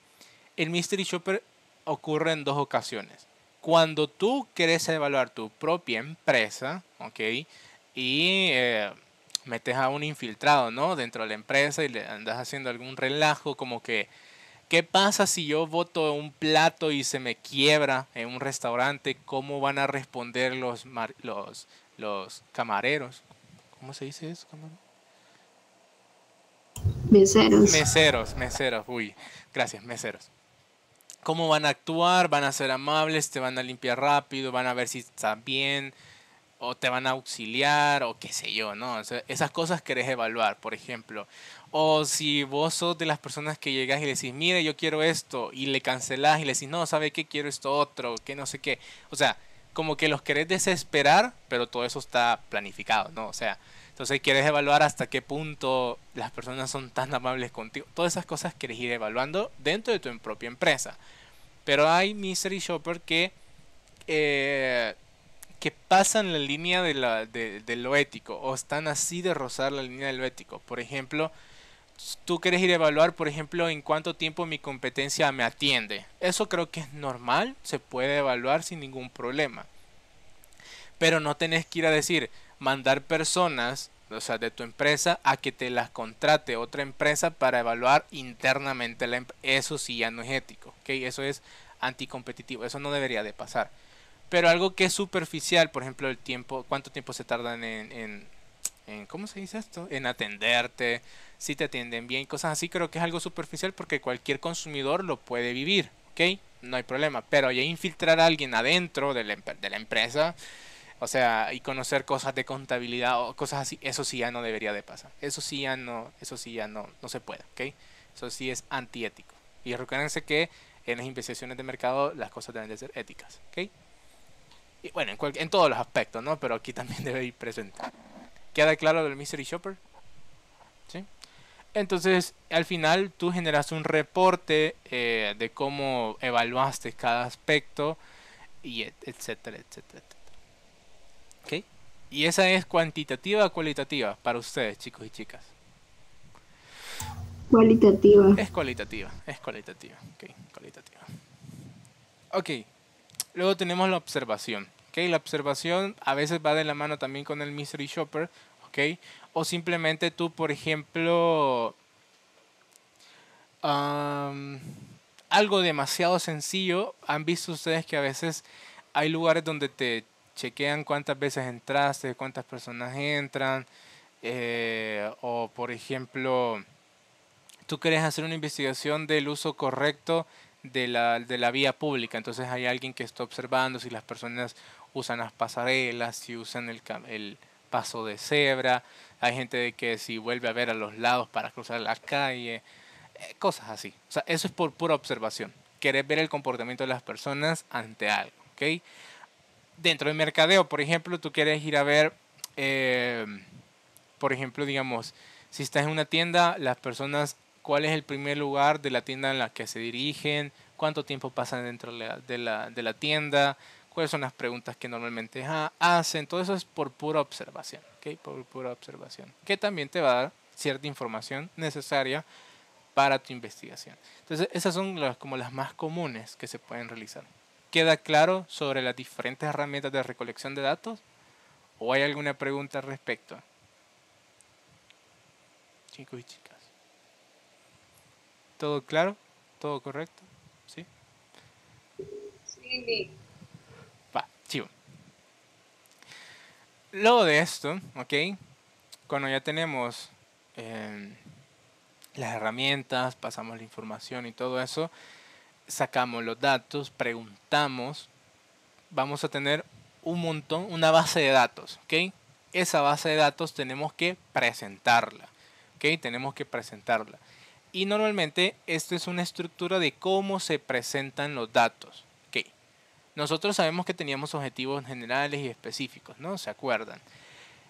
El Mystery Shopper ocurre en dos ocasiones. Cuando tú quieres evaluar tu propia empresa, ¿ok? Y metes a un infiltrado, ¿no? Dentro de la empresa y le andas haciendo algún relajo como que, ¿qué pasa si yo boto un plato y se me quiebra en un restaurante? ¿Cómo van a responder los camareros? ¿Cómo se dice eso, camarero? Meseros. Meseros, uy, gracias, meseros. ¿Cómo van a actuar? ¿Van a ser amables? ¿Te van a limpiar rápido? ¿Van a ver si estás bien? ¿O te van a auxiliar? O qué sé yo, ¿no? O sea, esas cosas querés evaluar, por ejemplo. O si vos sos de las personas que llegas y le decís, mire, yo quiero esto, y le cancelás y le decís, no, ¿sabe qué? Quiero esto otro, que no sé qué. O sea, como que los querés desesperar, pero todo eso está planificado, ¿no? O sea, entonces quieres evaluar hasta qué punto las personas son tan amables contigo. Todas esas cosas quieres ir evaluando dentro de tu propia empresa. Pero hay Mystery Shopper eh, que pasan la línea de lo ético o están así de rozar la línea de lo ético. Por ejemplo, tú quieres ir a evaluar, por ejemplo, en cuánto tiempo mi competencia me atiende. Eso creo que es normal, se puede evaluar sin ningún problema. Pero no tenés que ir a decir, mandar personas, o sea, de tu empresa, a que te las contrate otra empresa para evaluar internamente la empresa. Eso sí ya no es ético, ¿ok? Eso es anticompetitivo, eso no debería de pasar. Pero algo que es superficial, por ejemplo, el tiempo, cuánto tiempo se tardan en ¿cómo se dice esto? En atenderte, si te atienden bien, cosas así, creo que es algo superficial porque cualquier consumidor lo puede vivir, ¿ok? No hay problema, pero ya infiltrar a alguien adentro de la empresa, o sea, y conocer cosas de contabilidad o cosas así, eso sí ya no debería de pasar. Eso sí ya no se puede, ¿ok? Eso sí es antiético. Y recuérdense que en las investigaciones de mercado las cosas deben de ser éticas, ¿ok? Y bueno, en todos los aspectos, ¿no? Pero aquí también debe ir presente. ¿Queda claro del Mystery Shopper? ¿Sí? Entonces, al final tú generas un reporte de cómo evaluaste cada aspecto, y etcétera, etcétera, etcétera. ¿Ok? Y esa es cuantitativa o cualitativa para ustedes, chicos y chicas. Cualitativa. Es cualitativa, ok, cualitativa. Ok, luego tenemos la observación. ¿Ok? La observación a veces va de la mano también con el Mystery Shopper. ¿Ok? O simplemente tú, por ejemplo, algo demasiado sencillo. ¿Han visto ustedes que a veces hay lugares donde te chequean cuántas veces entraste, cuántas personas entran? O por ejemplo, tú quieres hacer una investigación del uso correcto de la vía pública, entonces hay alguien que está observando si las personas usan las pasarelas, si usan el paso de cebra, hay gente de que si vuelve a ver a los lados para cruzar la calle, cosas así. O sea, eso es por pura observación. Querés ver el comportamiento de las personas ante algo, ¿ok? Dentro del mercadeo, por ejemplo, tú quieres ir a ver, por ejemplo, digamos, si estás en una tienda, las personas, ¿cuál es el primer lugar de la tienda en la que se dirigen? ¿Cuánto tiempo pasan dentro de la tienda? ¿Cuáles son las preguntas que normalmente hacen? Todo eso es por pura observación, ¿ok? Por pura observación. Que también te va a dar cierta información necesaria para tu investigación. Entonces, esas son como las más comunes que se pueden realizar. queda claro sobre las diferentes herramientas de recolección de datos? ¿O hay alguna pregunta al respecto? Chicos y chicas. ¿Todo claro? ¿Todo correcto? ¿Sí? Sí. Va, chivo. Luego de esto, ¿ok? Cuando ya tenemos las herramientas, pasamos la información y todo eso, sacamos los datos, preguntamos, vamos a tener un montón, una base de datos, ¿ok? Esa base de datos tenemos que presentarla, ¿ok? Tenemos que presentarla. Y normalmente esto es una estructura de cómo se presentan los datos, ¿ok? Nosotros sabemos que teníamos objetivos generales y específicos, ¿no? ¿Se acuerdan?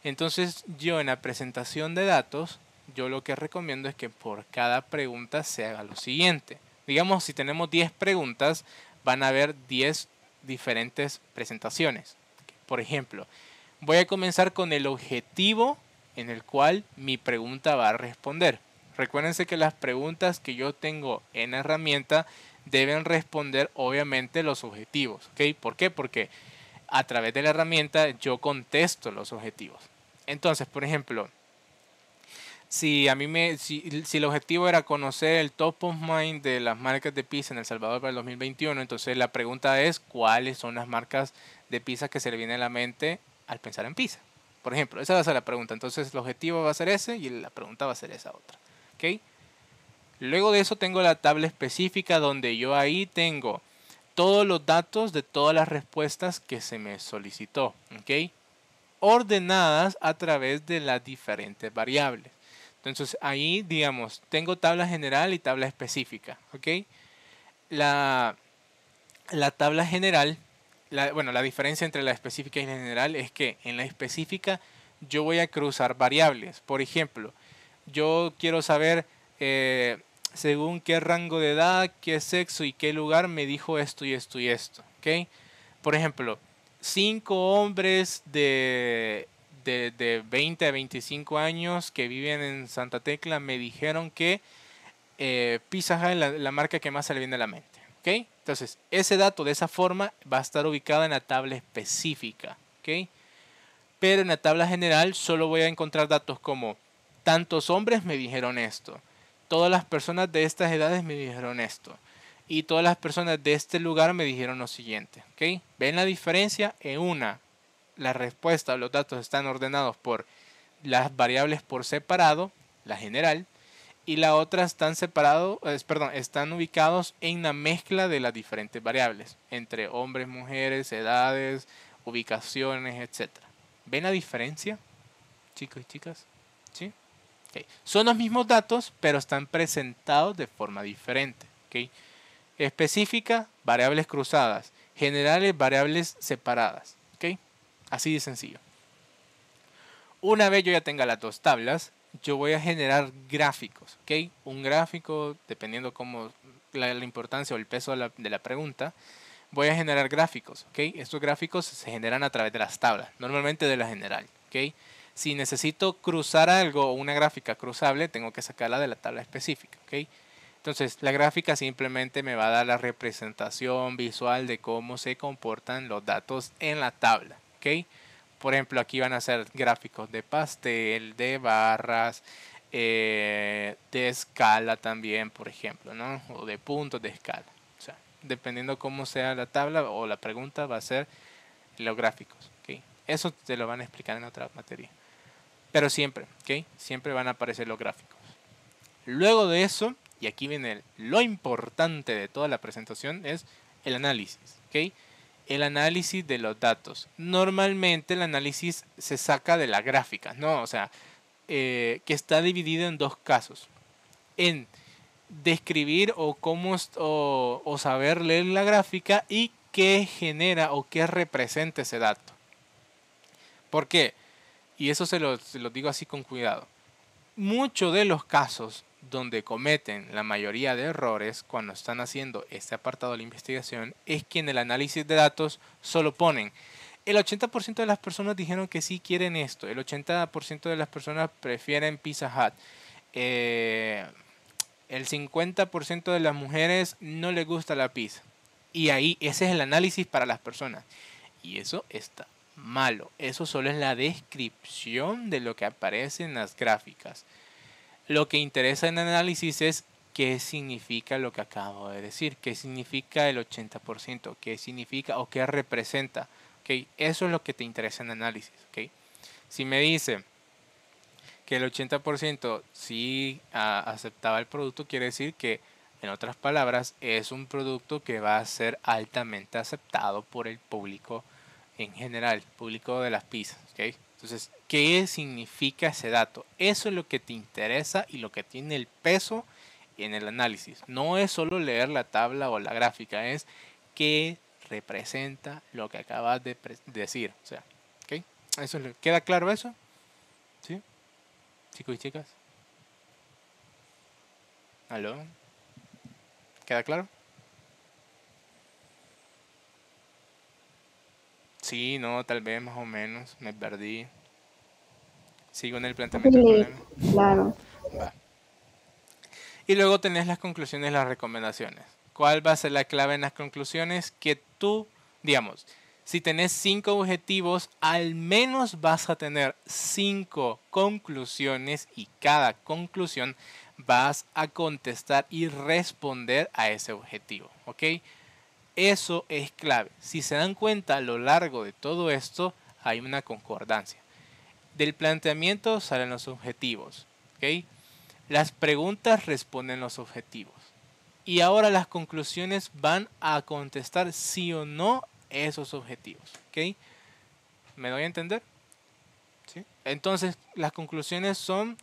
Entonces yo en la presentación de datos, yo lo que recomiendo es que por cada pregunta se haga lo siguiente. Digamos, si tenemos 10 preguntas, van a haber 10 diferentes presentaciones. Por ejemplo, voy a comenzar con el objetivo en el cual mi pregunta va a responder. Recuérdense que las preguntas que yo tengo en la herramienta deben responder obviamente los objetivos, ¿ok? ¿Por qué? Porque a través de la herramienta yo contesto los objetivos. Entonces, por ejemplo, si el objetivo era conocer el top of mind de las marcas de pizza en El Salvador para el 2021, entonces la pregunta es ¿cuáles son las marcas de pizza que se le viene a la mente al pensar en pizza? Por ejemplo, esa va a ser la pregunta. Entonces el objetivo va a ser ese y la pregunta va a ser esa otra. ¿Ok? Luego de eso tengo la tabla específica donde yo ahí tengo todos los datos de todas las respuestas que se me solicitó. ¿Ok? Ordenadas a través de las diferentes variables. Entonces ahí, digamos, tengo tabla general y tabla específica. ¿Ok? La tabla general, la diferencia entre la específica y la general es que en la específica yo voy a cruzar variables. Por ejemplo, yo quiero saber según qué rango de edad, qué sexo y qué lugar me dijo esto y esto y esto. ¿Ok? Por ejemplo, 5 hombres de 20 a 25 años que viven en Santa Tecla me dijeron que Pizza Hut es la marca que más se le viene a la mente. ¿Ok? Entonces, ese dato de esa forma va a estar ubicado en la tabla específica. ¿Ok? Pero en la tabla general solo voy a encontrar datos como tantos hombres me dijeron esto, todas las personas de estas edades me dijeron esto y todas las personas de este lugar me dijeron lo siguiente. ¿Ok? ¿Ven la diferencia? En una, la respuesta o los datos están ordenados por las variables por separado, la general, y la otra están están ubicados en la mezcla de las diferentes variables, entre hombres, mujeres, edades, ubicaciones, etc. ¿Ven la diferencia, chicos y chicas? ¿Sí? Okay. Son los mismos datos, pero están presentados de forma diferente. ¿Okay? Específica, variables cruzadas. Generales, variables separadas. ¿Okay? Así de sencillo. Una vez yo ya tenga las dos tablas, yo voy a generar gráficos. ¿Okay? Un gráfico, dependiendo cómo la importancia o el peso de la pregunta, voy a generar gráficos. ¿Okay? Estos gráficos se generan a través de las tablas, normalmente de la general. ¿Okay? Si necesito cruzar algo o una gráfica cruzable, tengo que sacarla de la tabla específica. ¿Okay? Entonces, la gráfica simplemente me va a dar la representación visual de cómo se comportan los datos en la tabla. ¿Okay? Por ejemplo, aquí van a ser gráficos de pastel, de barras, de escala también, por ejemplo, ¿no? O de puntos de escala. O sea, dependiendo cómo sea la tabla o la pregunta, va a ser los gráficos. ¿Okay? Eso te lo van a explicar en otra materia. Pero siempre, ¿ok? Siempre van a aparecer los gráficos. Luego de eso, y aquí viene lo importante de toda la presentación, es el análisis, ¿ok? El análisis de los datos. Normalmente el análisis se saca de la gráfica, ¿no? O sea, que está dividido en dos casos. En describir o saber leer la gráfica y qué genera o qué representa ese dato. ¿Por qué? Y eso se lo digo así con cuidado. Muchos de los casos donde cometen la mayoría de errores cuando están haciendo este apartado de la investigación es que en el análisis de datos solo ponen el 80% de las personas dijeron que sí quieren esto, el 80% de las personas prefieren Pizza Hut, el 50% de las mujeres no les gusta la pizza. Y ahí ese es el análisis para las personas. Y eso está malo. Eso solo es la descripción de lo que aparece en las gráficas. Lo que interesa en análisis es qué significa lo que acabo de decir, qué significa el 80%, qué significa o qué representa. ¿Okay? Eso es lo que te interesa en análisis. ¿Okay? Si me dice que el 80% sí aceptaba el producto, quiere decir que, en otras palabras, es un producto que va a ser altamente aceptado por el público en general, público de las pizzas. ¿Okay? Entonces, ¿qué significa ese dato? Eso es lo que te interesa y lo que tiene el peso en el análisis. No es solo leer la tabla o la gráfica, es qué representa lo que acabas de decir. O sea, ¿okay? ¿Queda claro eso? ¿Sí? Chicos y chicas. ¿Aló? ¿Queda claro? Sí, no, tal vez más o menos. Me perdí. Sigo en el planteamiento del Sí, problema. claro. Va. Y luego tenés las conclusiones y las recomendaciones. ¿Cuál va a ser la clave en las conclusiones? Que tú, digamos, si tenés 5 objetivos, al menos vas a tener 5 conclusiones y cada conclusión vas a contestar y responder a ese objetivo. ¿Ok? Eso es clave. Si se dan cuenta, a lo largo de todo esto hay una concordancia. Del planteamiento salen los objetivos. ¿Ok? Las preguntas responden los objetivos. Y ahora las conclusiones van a contestar sí o no esos objetivos. ¿Ok? ¿Me doy a entender? ¿Sí? Entonces, las conclusiones son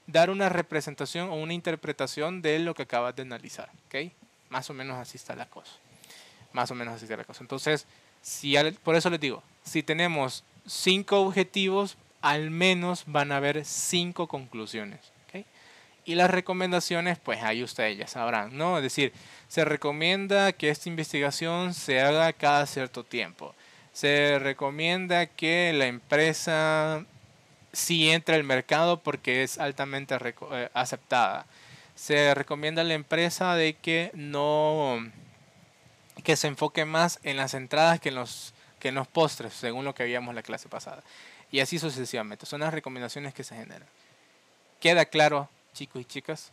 dar una representación o una interpretación de lo que acabas de analizar. ¿Ok? Más o menos así está la cosa. Más o menos así está la cosa. Entonces, por eso les digo, si tenemos 5 objetivos, al menos van a haber 5 conclusiones. Y las recomendaciones, pues ahí ustedes ya sabrán, ¿no? Es decir, se recomienda que esta investigación se haga cada cierto tiempo. Se recomienda que la empresa sí entre al mercado porque es altamente aceptada. Se recomienda a la empresa de que que se enfoque más en las entradas que en los postres, según lo que veíamos en la clase pasada. Y así sucesivamente. Son las recomendaciones que se generan. ¿Queda claro, chicos y chicas?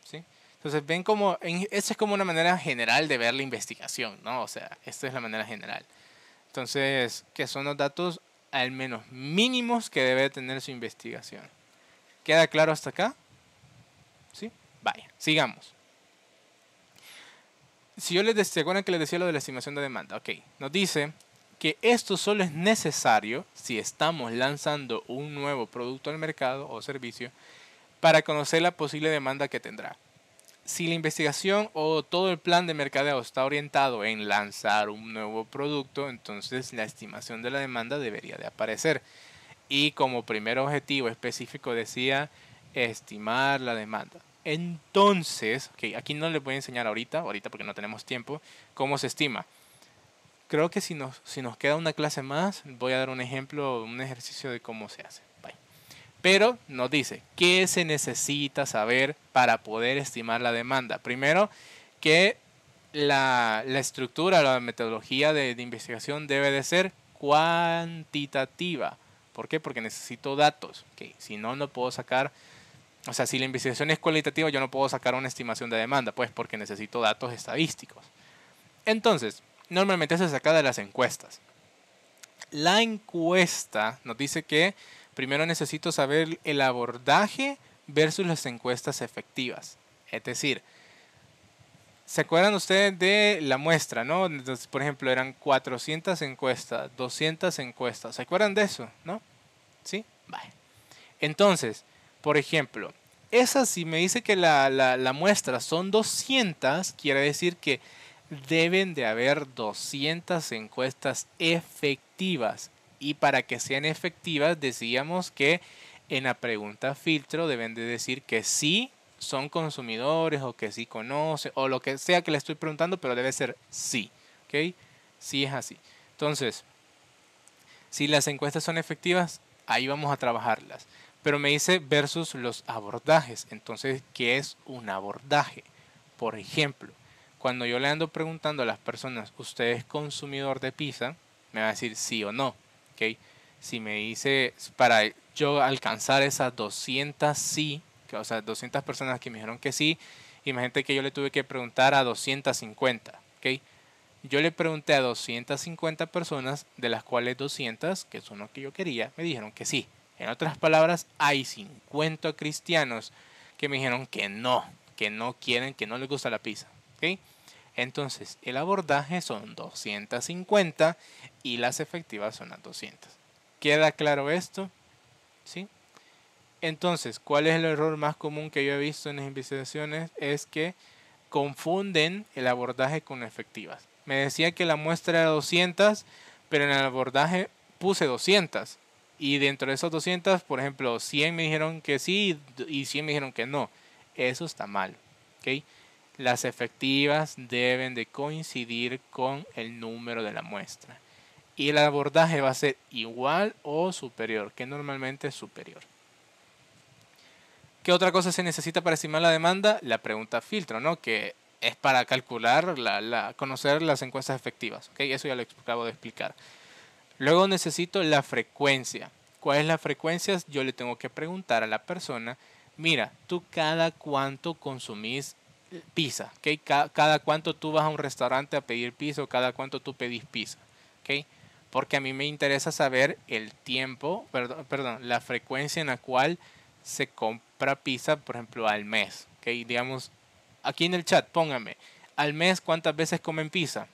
¿Sí? Entonces ven como, esta es como una manera general de ver la investigación, ¿no? O sea, esta es la manera general. Entonces, ¿qué son los datos al menos mínimos que debe tener su investigación? ¿Queda claro hasta acá? ¿Sí? Vaya, sigamos. Si yo ¿se acuerdan que les decía lo de la estimación de demanda? Ok, nos dice que esto solo es necesario si estamos lanzando un nuevo producto al mercado o servicio para conocer la posible demanda que tendrá. Si la investigación o todo el plan de mercadeo está orientado en lanzar un nuevo producto, entonces la estimación de la demanda debería de aparecer. Y como primer objetivo específico decía estimar la demanda. Entonces, okay, aquí no les voy a enseñar ahorita porque no tenemos tiempo, cómo se estima. Creo que si nos queda una clase más, voy a dar un ejemplo, un ejercicio de cómo se hace. Pero nos dice, ¿qué se necesita saber para poder estimar la demanda? Primero, que la estructura, la metodología de investigación debe de ser cuantitativa. ¿Por qué? Porque necesito datos. Okay. Si no, no puedo sacar, o sea, si la investigación es cualitativa, yo no puedo sacar una estimación de demanda, pues porque necesito datos estadísticos. Entonces, normalmente se saca de las encuestas. La encuesta nos dice que primero necesito saber el abordaje versus las encuestas efectivas. Es decir, ¿se acuerdan ustedes de la muestra, no? Entonces, por ejemplo, eran 400 encuestas, 200 encuestas. ¿Se acuerdan de eso, no? ¿Sí? Vale. Entonces, por ejemplo, si me dice que la muestra son 200, quiere decir que deben de haber 200 encuestas efectivas. Y para que sean efectivas, decíamos que en la pregunta filtro deben de decir que sí son consumidores o que sí conocen o lo que sea que le estoy preguntando, pero debe ser sí. ¿Ok? Sí es así. Entonces, si las encuestas son efectivas, ahí vamos a trabajarlas. Pero me dice versus los abordajes. Entonces, ¿qué es un abordaje? Por ejemplo, Cuando yo le ando preguntando a las personas, ¿usted es consumidor de pizza? Me va a decir sí o no. ¿Ok? Si me dice, para yo alcanzar esas 200 sí, o sea, 200 personas que me dijeron que sí, imagínate que yo le tuve que preguntar a 250. ¿Ok? Yo le pregunté a 250 personas, de las cuales 200, que son lo que yo quería, me dijeron que sí. En otras palabras, hay 50 cristianos que me dijeron que no quieren, que no les gusta la pizza. ¿Ok? Entonces, el abordaje son 250 y las efectivas son las 200. ¿Queda claro esto? ¿Sí? Entonces, ¿cuál es el error más común que yo he visto en las investigaciones? Es que confunden el abordaje con efectivas. Me decía que la muestra era 200, pero en el abordaje puse 200. Y dentro de esos 200, por ejemplo, 100 me dijeron que sí y 100 me dijeron que no. Eso está mal. ¿Ok? Las efectivas deben de coincidir con el número de la muestra. Y el abordaje va a ser igual o superior, que normalmente es superior. ¿Qué otra cosa se necesita para estimar la demanda? La pregunta filtro, ¿no? Que es para calcular, conocer las encuestas efectivas. ¿Ok? Eso ya lo acabo de explicar. Luego necesito la frecuencia. ¿Cuál es la frecuencia? Yo le tengo que preguntar a la persona, mira, ¿tú cada cuánto consumís pizza? ¿Okay? Cada cuánto tú vas a un restaurante a pedir pizza o cada cuánto tú pedís pizza. ¿Okay? Porque a mí me interesa saber el tiempo, perdón, la frecuencia en la cual se compra pizza, por ejemplo, al mes. ¿Okay? Digamos, aquí en el chat, póngame, al mes, ¿cuántas veces comen pizza?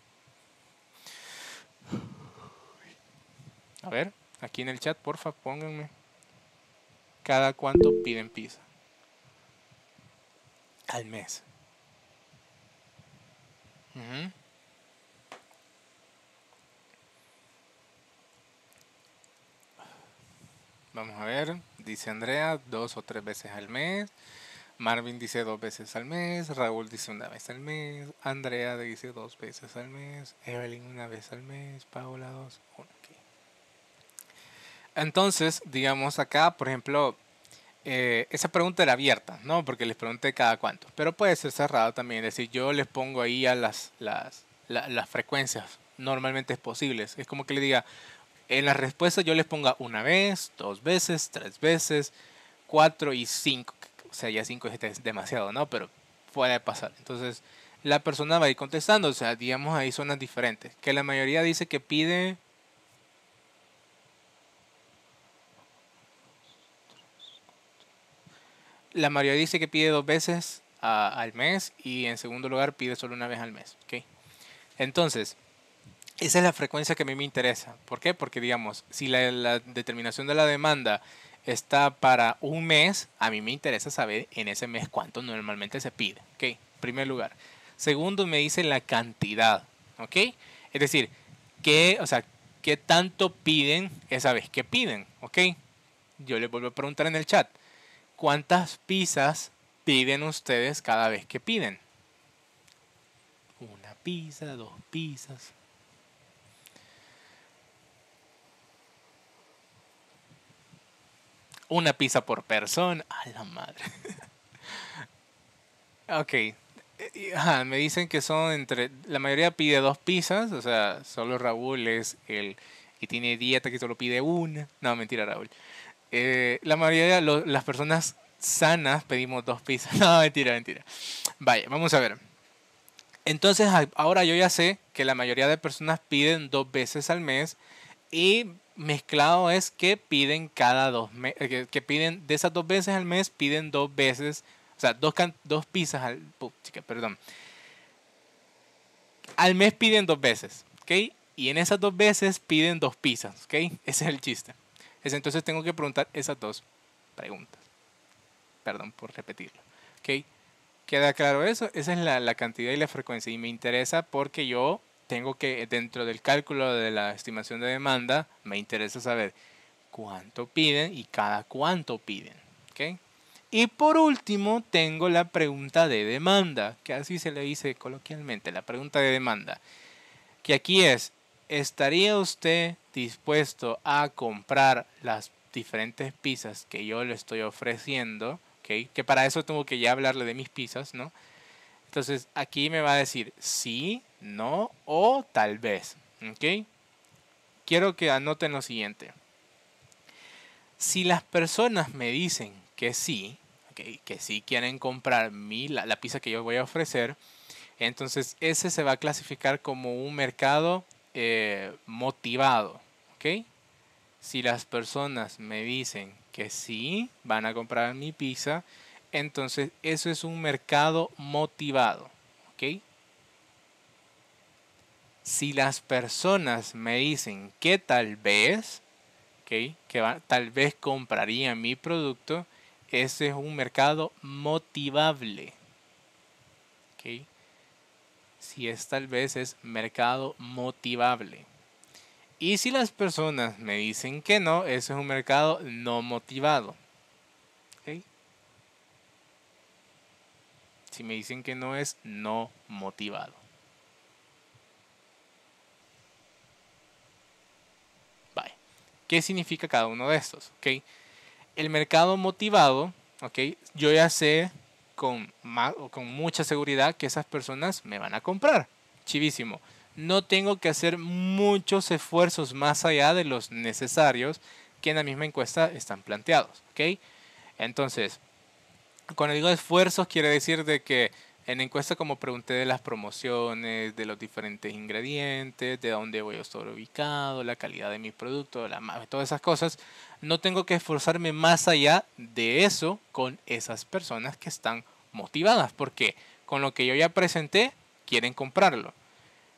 A ver, aquí en el chat, porfa, pónganme. ¿Cada cuánto piden pizza? Al mes. Vamos a ver, dice Andrea, 2 o 3 veces al mes. Marvin dice 2 veces al mes. Raúl dice 1 vez al mes. Andrea dice 2 veces al mes. Evelyn 1 vez al mes. Paula 2. Okay. Entonces, digamos acá, por ejemplo, esa pregunta era abierta, ¿no? Porque les pregunté cada cuánto. Pero puede ser cerrado también. Es decir, yo les pongo ahí a las frecuencias normalmente posibles. Es como que le diga, en la respuesta yo les ponga 1 vez, 2 veces, 3 veces, 4 y 5. O sea, ya 5 es demasiado, ¿no? Pero puede pasar. Entonces, la persona va a ir contestando. O sea, digamos, hay zonas diferentes. Que la mayoría dice que pide... La mayoría dice que pide 2 veces al mes y en segundo lugar pide solo 1 vez al mes. ¿Okay? Entonces, esa es la frecuencia que a mí me interesa. ¿Por qué? Porque digamos, si la determinación de la demanda está para un mes, a mí me interesa saber en ese mes cuánto normalmente se pide. ¿Ok? Primer lugar. Segundo, me dice la cantidad. ¿Ok? Es decir, ¿qué tanto piden esa vez que piden? ¿Ok? Yo les vuelvo a preguntar en el chat. ¿Cuántas pizzas piden ustedes cada vez que piden? 1 pizza, 2 pizzas. Una pizza por persona. A la madre. Ok. Ajá, me dicen que son entre... La mayoría pide 2 pizzas. O sea, solo Raúl es el que tiene dieta que solo pide una. No, mentira, Raúl. La mayoría de las personas sanas pedimos 2 pizzas. No, mentira, mentira. Vaya, vamos a ver. Entonces, ahora yo ya sé que la mayoría de personas piden 2 veces al mes. Y mezclado es que piden cada 2 meses, que piden de esas 2 veces al mes, piden 2 veces, o sea, 2 pizzas perdón. Al mes piden 2 veces, ¿ok? Y en esas 2 veces piden 2 pizzas, ¿ok? Ese es el chiste. Entonces tengo que preguntar esas 2 preguntas. Perdón por repetirlo, ¿ok? ¿Queda claro eso? Esa es la cantidad y la frecuencia. Y me interesa porque yo tengo que, dentro del cálculo de la estimación de demanda, me interesa saber cuánto piden y cada cuánto piden. ¿Okay? Y por último, tengo la pregunta de demanda, que así se le dice coloquialmente, la pregunta de demanda. Que aquí es, ¿estaría usted dispuesto a comprar las diferentes pizzas que yo le estoy ofreciendo? ¿Okay? Que para eso tengo que ya hablarle de mis pizzas, ¿no? Entonces aquí me va a decir sí, no o tal vez. ¿Ok? Quiero que anoten lo siguiente. Si las personas me dicen que sí, ¿ok? Que sí quieren comprar la pizza que yo voy a ofrecer, entonces ese se va a clasificar como un mercado motivado. ¿Ok? Si las personas me dicen que sí van a comprar mi pizza, entonces eso es un mercado motivado. ¿Ok? Si las personas me dicen que tal vez, ¿ok? Tal vez comprarían mi producto, ese es un mercado motivable. ¿Ok? Si es tal vez es mercado motivable. Y si las personas me dicen que no, ese es un mercado no motivado. ¿Ok? Si me dicen que no, es no motivado. Vale. ¿Qué significa cada uno de estos? ¿Ok? El mercado motivado, ¿ok? Yo ya sé con mucha seguridad que esas personas me van a comprar. Chivísimo. No tengo que hacer muchos esfuerzos más allá de los necesarios que en la misma encuesta están planteados. ¿Ok? Entonces, cuando digo esfuerzos, quiere decir de que en la encuesta, como pregunté de las promociones, de los diferentes ingredientes, de dónde voy a estar ubicado, la calidad de mi producto, todas esas cosas, no tengo que esforzarme más allá de eso con esas personas que están motivadas, porque con lo que yo ya presenté, quieren comprarlo.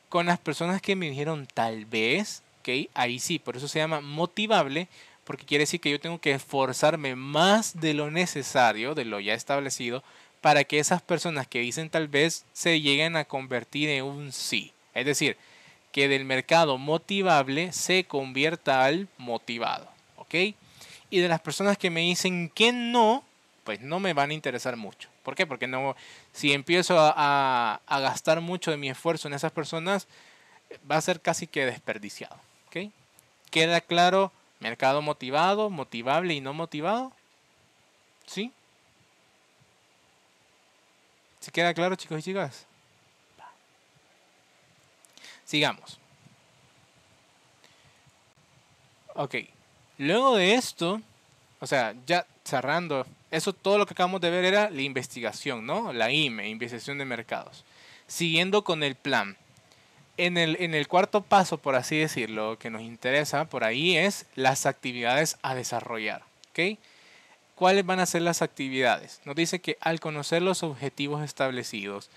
Con las personas que me dijeron tal vez, ¿ok? Ahí sí, por eso se llama motivable, porque quiere decir que yo tengo que esforzarme más de lo necesario, de lo ya establecido, para que esas personas que dicen tal vez se lleguen a convertir en un sí. Es decir, que del mercado motivable se convierta al motivado. ¿Ok? Y de las personas que me dicen que no, pues no me van a interesar mucho. ¿Por qué? Porque no, si empiezo a gastar mucho de mi esfuerzo en esas personas, va a ser casi que desperdiciado. ¿Ok? ¿Queda claro? Mercado motivado, motivable y no motivado. ¿Sí? ¿Sí queda claro, chicos y chicas? Sigamos. Ok. Luego de esto, o sea, ya cerrando, eso todo lo que acabamos de ver era la investigación, ¿no? La IME, investigación de mercados. Siguiendo con el plan. En el cuarto paso, por así decirlo, que nos interesa por ahí es las actividades a desarrollar. ¿Ok? ¿Cuáles van a ser las actividades? Nos dice que al conocer los objetivos establecidos,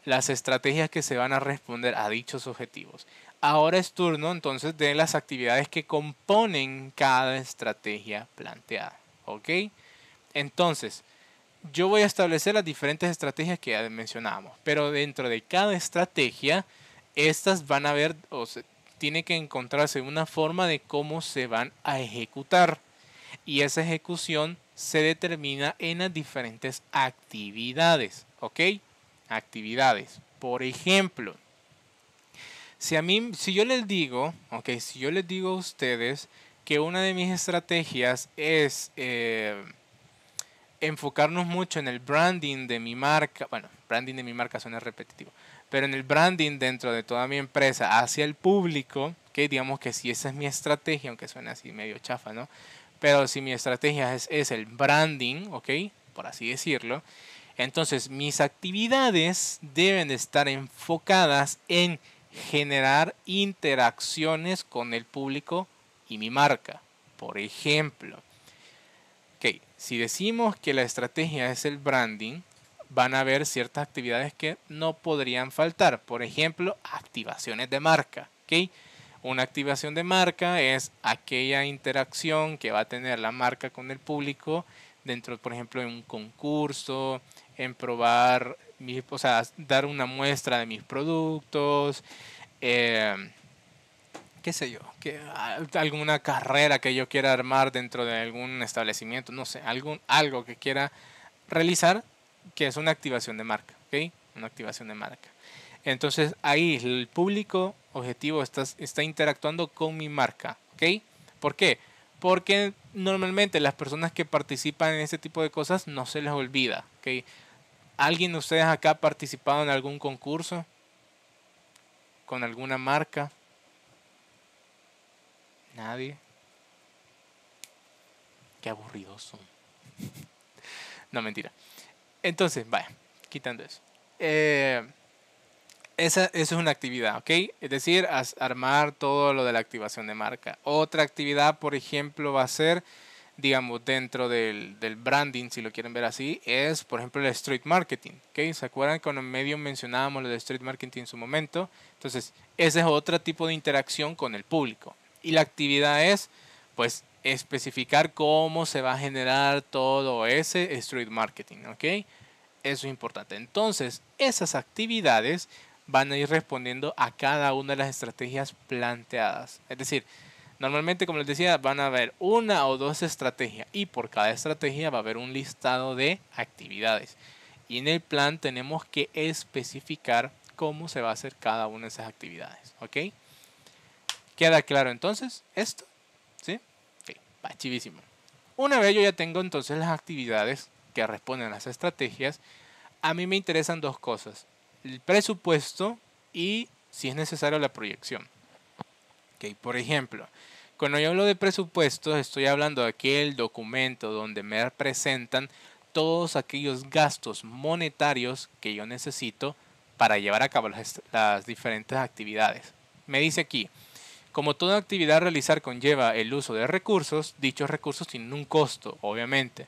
las estrategias que se van a responder a dichos objetivos. Ahora es turno entonces de las actividades que componen cada estrategia planteada. ¿Ok? Entonces, yo voy a establecer las diferentes estrategias que ya mencionábamos, pero dentro de cada estrategia, estas van a ver, tiene que encontrarse una forma de cómo se van a ejecutar. Y esa ejecución se determina en las diferentes actividades. ¿Ok? Actividades. Por ejemplo, si yo les digo, ok, si yo les digo a ustedes que una de mis estrategias es enfocarnos mucho en el branding de mi marca, bueno, branding de mi marca suena repetitivo, pero en el branding dentro de toda mi empresa hacia el público, que digamos que si esa es mi estrategia, aunque suene así medio chafa, ¿no? Pero si mi estrategia es el branding, ¿ok? Por así decirlo, entonces mis actividades deben estar enfocadas en generar interacciones con el público y mi marca. Por ejemplo, ok, si decimos que la estrategia es el branding, van a haber ciertas actividades que no podrían faltar. Por ejemplo, activaciones de marca. ¿Ok? Una activación de marca es aquella interacción que va a tener la marca con el público dentro, por ejemplo, en un concurso, en probar, o sea, dar una muestra de mis productos, qué sé yo, alguna carrera que yo quiera armar dentro de algún establecimiento, no sé, algo que quiera realizar, que es una activación de marca, ¿ok? Una activación de marca. Entonces ahí el público objetivo está interactuando con mi marca, ¿ok? ¿Por qué? Porque normalmente las personas que participan en este tipo de cosas no se les olvida, ¿ok? ¿Alguien de ustedes acá ha participado en algún concurso? ¿Con alguna marca? ¿Nadie? Qué aburridos son. No, mentira. Entonces, vaya, quitando eso. Esa es una actividad, ¿ok? Es decir, armar todo lo de la activación de marca. Otra actividad, por ejemplo, va a ser, digamos, dentro del branding, si lo quieren ver así, es, por ejemplo, el street marketing, ¿ok? ¿Se acuerdan que en medio mencionábamos lo de street marketing en su momento? Entonces, ese es otro tipo de interacción con el público. Y la actividad es, pues, especificar cómo se va a generar todo ese street marketing, ¿ok? Eso es importante. Entonces, esas actividades van a ir respondiendo a cada una de las estrategias planteadas. Es decir, normalmente, como les decía, van a haber una o dos estrategias y por cada estrategia va a haber un listado de actividades. Y en el plan tenemos que especificar cómo se va a hacer cada una de esas actividades. ¿Ok? ¿Queda claro entonces esto? ¿Sí? Ok, va chivísimo. Una vez yo ya tengo entonces las actividades que responden a las estrategias, a mí me interesan dos cosas: el presupuesto y, si es necesario, la proyección. Okay, por ejemplo, cuando yo hablo de presupuestos, estoy hablando de aquel documento donde me presentan todos aquellos gastos monetarios que yo necesito para llevar a cabo las diferentes actividades. Me dice aquí: como toda actividad a realizar conlleva el uso de recursos, dichos recursos tienen un costo, obviamente.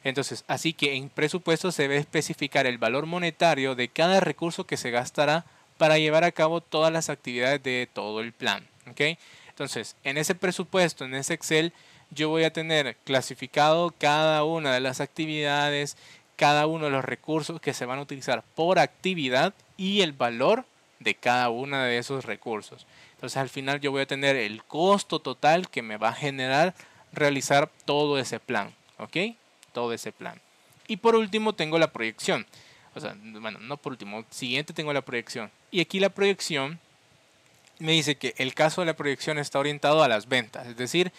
Entonces, así que en presupuesto se debe especificar el valor monetario de cada recurso que se gastará para llevar a cabo todas las actividades de todo el plan. ¿Okay? Entonces, en ese presupuesto, en ese Excel, yo voy a tener clasificado cada una de las actividades, cada uno de los recursos que se van a utilizar por actividad y el valor de cada uno de esos recursos. Entonces, al final yo voy a tener el costo total que me va a generar realizar todo ese plan. ¿Ok? Todo ese plan. Y por último tengo la proyección. O sea, bueno, no por último, siguiente tengo la proyección. Y aquí la proyección me dice que el caso de la proyección está orientado a las ventas. Es decir,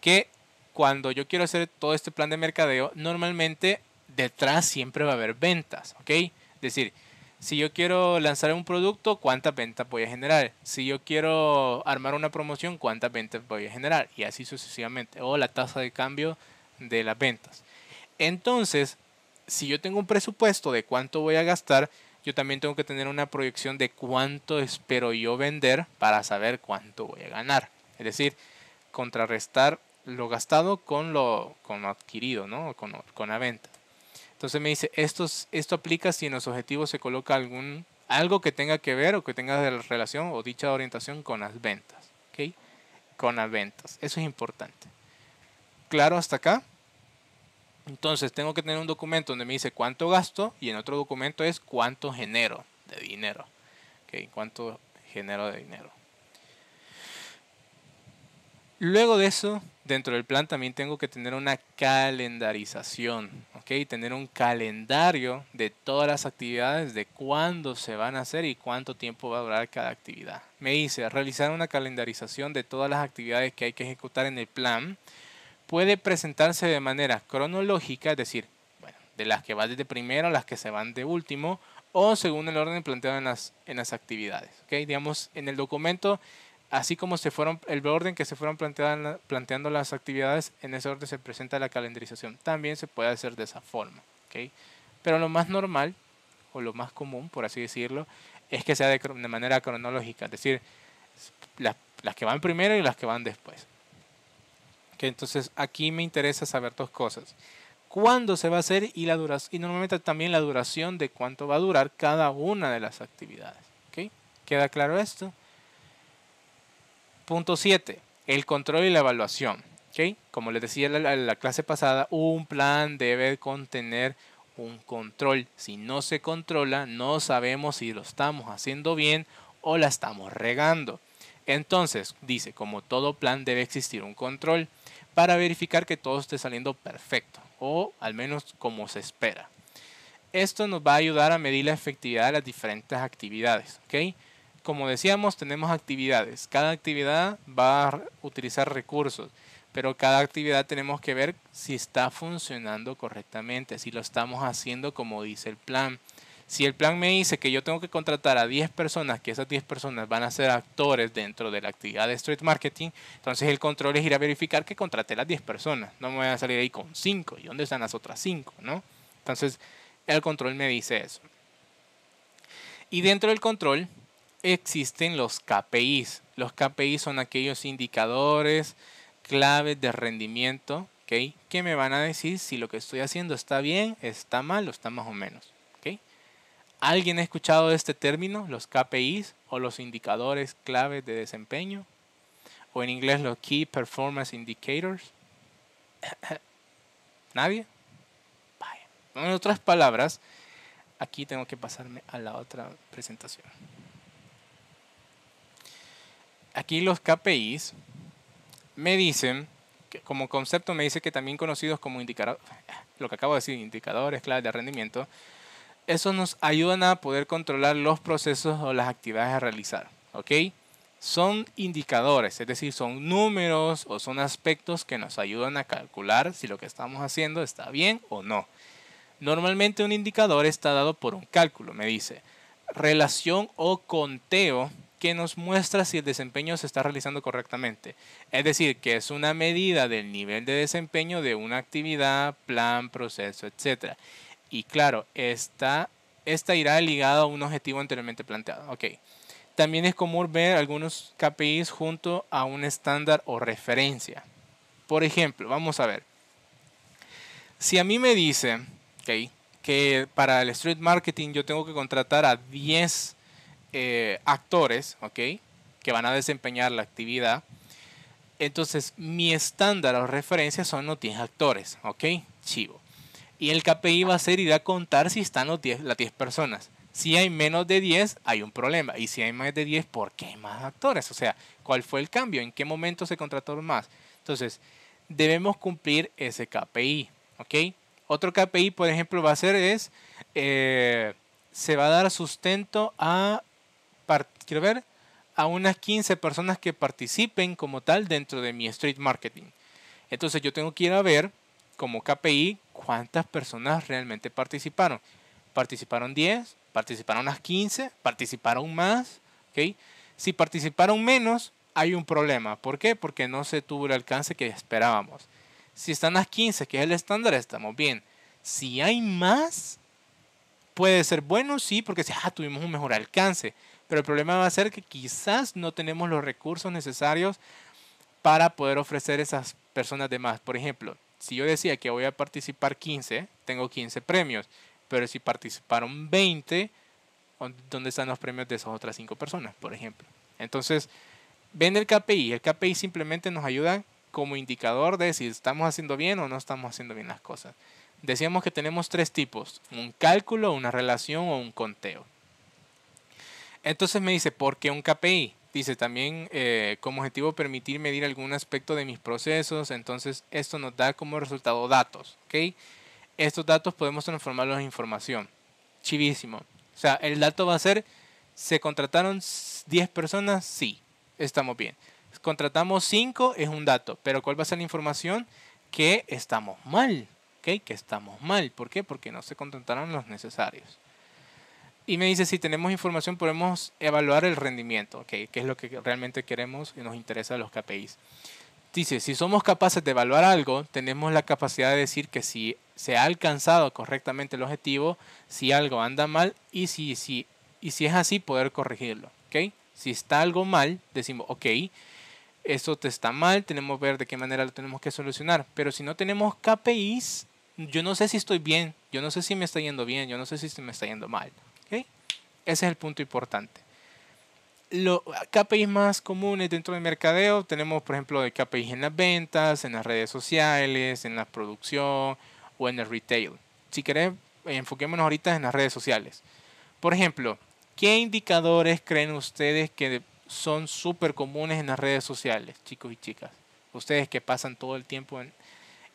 que cuando yo quiero hacer todo este plan de mercadeo, normalmente detrás siempre va a haber ventas. ¿Ok? Es decir, si yo quiero lanzar un producto, ¿cuántas ventas voy a generar? Si yo quiero armar una promoción, ¿cuántas ventas voy a generar? Y así sucesivamente. O la tasa de cambio de las ventas. Entonces, si yo tengo un presupuesto de cuánto voy a gastar, yo también tengo que tener una proyección de cuánto espero yo vender para saber cuánto voy a ganar. Es decir, contrarrestar lo gastado con lo adquirido, ¿no? Con la venta. Entonces me dice, esto aplica si en los objetivos se coloca algo que tenga que ver o que tenga relación o dicha orientación con las ventas. ¿Ok? Con las ventas. Eso es importante. ¿Claro hasta acá? Entonces tengo que tener un documento donde me dice cuánto gasto y en otro documento es cuánto genero de dinero. ¿Okay? Cuánto genero de dinero. Luego de eso, dentro del plan también tengo que tener una calendarización. ¿Okay? Tener un calendario de todas las actividades, de cuándo se van a hacer y cuánto tiempo va a durar cada actividad. Me dice realizar una calendarización de todas las actividades que hay que ejecutar en el plan. Puede presentarse de manera cronológica, es decir, bueno, de las que van desde primero a las que se van de último, o según el orden planteado en las actividades. ¿Okay? Digamos, en el documento, así como el orden que se fueron planteando las actividades, en ese orden se presenta la calendarización. También se puede hacer de esa forma. ¿Okay? Pero lo más normal, o lo más común, por así decirlo, es que sea de manera cronológica, es decir, las que van primero y las que van después. Entonces aquí me interesa saber dos cosas: cuándo se va a hacer y la duración, y normalmente también la duración de cuánto va a durar cada una de las actividades. ¿Okay? ¿Queda claro esto? Punto 7. El control y la evaluación. ¿Okay? Como les decía en la clase pasada, un plan debe contener un control. Si no se controla, no sabemos si lo estamos haciendo bien o la estamos regando. Entonces, dice, como todo plan debe existir un control para verificar que todo esté saliendo perfecto, o al menos como se espera. Esto nos va a ayudar a medir la efectividad de las diferentes actividades. ¿Okay? Como decíamos, tenemos actividades. Cada actividad va a utilizar recursos. pero cada actividad tenemos que ver si está funcionando correctamente, si lo estamos haciendo como dice el plan. Si el plan me dice que yo tengo que contratar a 10 personas, que esas 10 personas van a ser actores dentro de la actividad de Street Marketing, entonces el control es ir a verificar que contraté las 10 personas. No me voy a salir ahí con 5. ¿Y dónde están las otras 5? ¿No? Entonces el control me dice eso. Y dentro del control existen los KPIs. Los KPIs son aquellos indicadores claves de rendimiento, ¿okay?, que me van a decir si lo que estoy haciendo está bien, está mal o está más o menos. ¿Okay? ¿Alguien ha escuchado de este término, los KPIs o los indicadores claves de desempeño? O en inglés los Key Performance Indicators. ¿Nadie? Vaya. En otras palabras, aquí tengo que pasarme a la otra presentación. Aquí los KPIs me dicen, que como concepto me dice que también conocidos como indicadores, lo que acabo de decir, indicadores claves de rendimiento, esos nos ayudan a poder controlar los procesos o las actividades a realizar. ¿Ok? Son indicadores, es decir, son números o son aspectos que nos ayudan a calcular si lo que estamos haciendo está bien o no. Normalmente un indicador está dado por un cálculo, me dice, relación o conteo que nos muestra si el desempeño se está realizando correctamente. Es decir, que es una medida del nivel de desempeño de una actividad, plan, proceso, etc. Y claro, esta irá ligada a un objetivo anteriormente planteado. Ok. También es común ver algunos KPIs junto a un estándar o referencia. Por ejemplo, vamos a ver. Si a mí me dice, okay, que para el Street Marketing yo tengo que contratar a 10 actores, okay, que van a desempeñar la actividad, entonces mi estándar o referencia son los 10 actores, ok, chivo. Y el KPI va a ser ir a contar si están las 10 personas. Si hay menos de 10, hay un problema. Y si hay más de 10, ¿por qué hay más actores? O sea, ¿cuál fue el cambio? ¿En qué momento se contrató más? Entonces, debemos cumplir ese KPI, ¿ok? Otro KPI, por ejemplo, va a ser se va a dar sustento a, quiero ver, a unas 15 personas que participen como tal dentro de mi Street Marketing. Entonces, yo tengo que ir a ver como KPI cuántas personas realmente participaron. ¿Participaron 10? ¿Participaron las 15? ¿Participaron más? ¿Okay? Si participaron menos, hay un problema. ¿Por qué? Porque no se tuvo el alcance que esperábamos. Si están las 15, que es el estándar, estamos bien. Si hay más, puede ser bueno, sí, porque tuvimos un mejor alcance. Pero el problema va a ser que quizás no tenemos los recursos necesarios para poder ofrecer esas personas de más. Por ejemplo, si yo decía que voy a participar 15, tengo 15 premios. Pero si participaron 20, ¿dónde están los premios de esas otras 5 personas, por ejemplo? Entonces, ven el KPI. El KPI simplemente nos ayuda como indicador de si estamos haciendo bien o no estamos haciendo bien las cosas. Decíamos que tenemos 3 tipos. Un cálculo, una relación o un conteo. Entonces me dice, ¿por qué un KPI? Dice también como objetivo permitir medir algún aspecto de mis procesos. Entonces, esto nos da como resultado datos. ¿Ok? Estos datos podemos transformarlos en información. Chivísimo. O sea, el dato va a ser, ¿se contrataron 10 personas? Sí, estamos bien. Contratamos 5, es un dato. Pero ¿cuál va a ser la información? Que estamos mal. ¿Okay? Que estamos mal. ¿Por qué? Porque no se contrataron los necesarios. Y me dice, si tenemos información podemos evaluar el rendimiento. ¿Okay? Que es lo que realmente queremos y nos interesa los KPIs. Dice, si somos capaces de evaluar algo, tenemos la capacidad de decir que si se ha alcanzado correctamente el objetivo, si algo anda mal y si es así, poder corregirlo. ¿Okay? Si está algo mal, decimos, ok, esto te está mal, tenemos que ver de qué manera lo tenemos que solucionar. Pero si no tenemos KPIs, yo no sé si estoy bien, yo no sé si me está yendo bien, yo no sé si me está yendo mal. ¿Okay? Ese es el punto importante. Los KPIs más comunes dentro del mercadeo tenemos, por ejemplo, de KPIs en las ventas, en las redes sociales, en la producción o en el retail. Si querés, enfoquémonos ahorita en las redes sociales. Por ejemplo, ¿qué indicadores creen ustedes que son súper comunes en las redes sociales, chicos y chicas? Ustedes que pasan todo el tiempo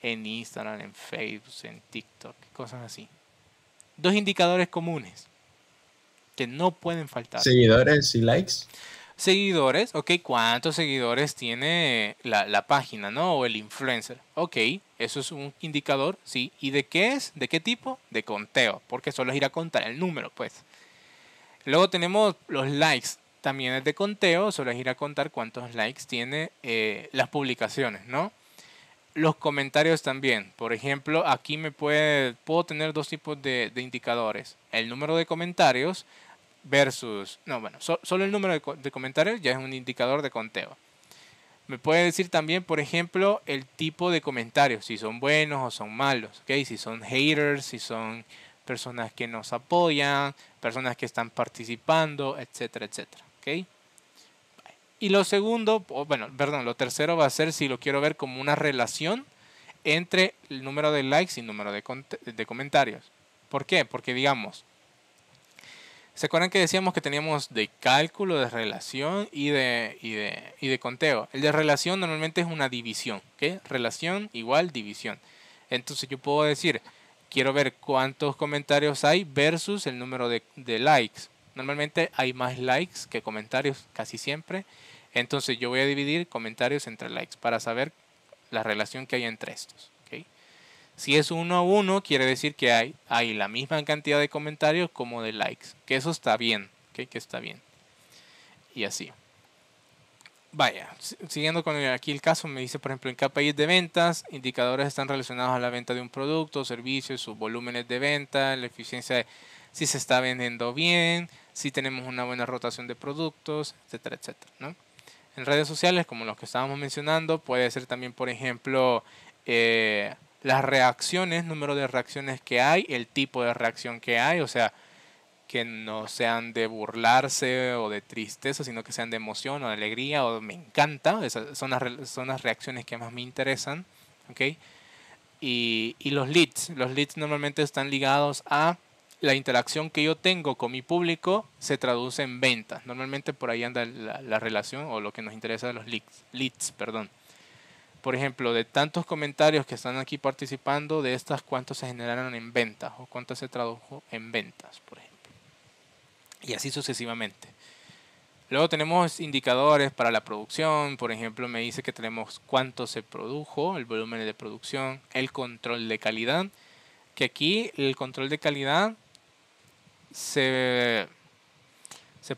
en Instagram, en Facebook, en TikTok, cosas así. 2 indicadores comunes que no pueden faltar. Seguidores y likes. Seguidores, ok, ¿cuántos seguidores tiene la página, ¿no? O el influencer. Ok, eso es un indicador, sí. ¿Y de qué es? ¿De qué tipo? De conteo, porque solo es ir a contar el número, pues. Luego tenemos los likes, también es de conteo, solo es ir a contar cuántos likes tiene las publicaciones, ¿no? Los comentarios también. Por ejemplo, aquí puedo tener dos tipos de indicadores. El número de comentarios versus... No, bueno, solo el número de comentarios ya es un indicador de conteo. Me puede decir también, por ejemplo, el tipo de comentarios, si son buenos o son malos, ¿ok? Si son haters, si son personas que nos apoyan, personas que están participando, etcétera, etcétera, ¿ok? Y lo segundo, bueno, perdón, lo tercero va a ser si lo quiero ver como una relación entre el número de likes y el número de comentarios. ¿Por qué? Porque digamos, ¿se acuerdan que decíamos que teníamos de cálculo, de relación y de conteo? El de relación normalmente es una división, ¿ok? Relación igual división. Entonces yo puedo decir, quiero ver cuántos comentarios hay versus el número de likes. Normalmente hay más likes que comentarios casi siempre. Entonces yo voy a dividir comentarios entre likes para saber la relación que hay entre estos. ¿Ok? Si es 1 a 1, quiere decir que hay la misma cantidad de comentarios como de likes. Que eso está bien. ¿Ok? Que está bien. Y así. Vaya, siguiendo con aquí el caso, me dice por ejemplo en KPIs de ventas, indicadores están relacionados a la venta de un producto o servicio, sus volúmenes de venta, la eficiencia de si se está vendiendo bien, si tenemos una buena rotación de productos, etcétera, etcétera, ¿no? En redes sociales, como los que estábamos mencionando, puede ser también, por ejemplo, las reacciones, número de reacciones que hay, el tipo de reacción que hay, o sea, que no sean de burlarse o de tristeza, sino que sean de emoción o de alegría o me encanta. Esas son las reacciones que más me interesan. ¿Ok? Y los leads. Los leads normalmente están ligados a la interacción que yo tengo con mi público se traduce en ventas. Normalmente por ahí anda la relación o lo que nos interesa de los leads, perdón. Por ejemplo, de tantos comentarios que están aquí participando, de estas cuántos se generaron en ventas o cuántos se tradujo en ventas, por ejemplo. Y así sucesivamente. Luego tenemos indicadores para la producción. Por ejemplo, me dice que tenemos cuánto se produjo, el volumen de producción, el control de calidad. Que aquí el control de calidad se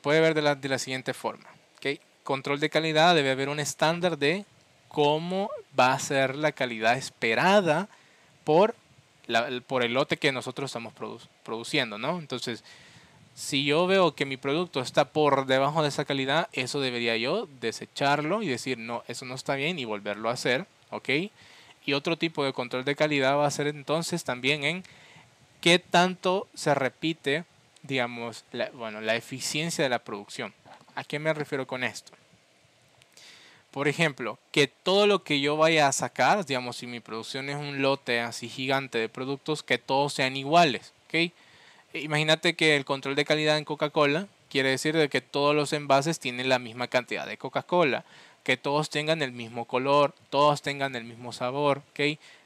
puede ver de la siguiente forma. ¿Okay? Control de calidad, debe haber un estándar de cómo va a ser la calidad esperada por el lote que nosotros estamos produciendo, ¿no? Entonces, si yo veo que mi producto está por debajo de esa calidad, eso debería yo desecharlo y decir, no, eso no está bien y volverlo a hacer, ¿ok? Y otro tipo de control de calidad va a ser entonces también en qué tanto se repite, digamos, la eficiencia de la producción. ¿A qué me refiero con esto? Por ejemplo, que todo lo que yo vaya a sacar, digamos, si mi producción es un lote así gigante de productos, que todos sean iguales, ¿ok? Imagínate que el control de calidad en Coca-Cola quiere decir de que todos los envases tienen la misma cantidad de Coca-Cola, que todos tengan el mismo color, todos tengan el mismo sabor, ¿ok?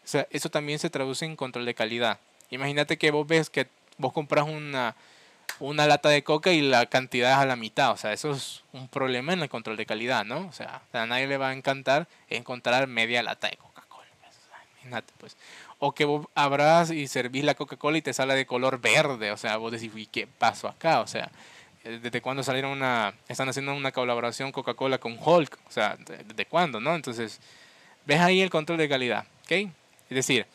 O sea, eso también se traduce en control de calidad. Imagínate que vos ves que vos compras una lata de coca y la cantidad es a la mitad. O sea, eso es un problema en el control de calidad, ¿no? O sea, a nadie le va a encantar encontrar media lata de Coca-Cola. Imagínate, pues. O que vos abrás y servís la Coca-Cola y te sale de color verde. O sea, vos decís, ¿y qué pasó acá? O sea, ¿desde cuándo están haciendo una colaboración Coca-Cola con Hulk? O sea, ¿desde cuándo, no? Entonces, ves ahí el control de calidad, ¿ok? Es decir,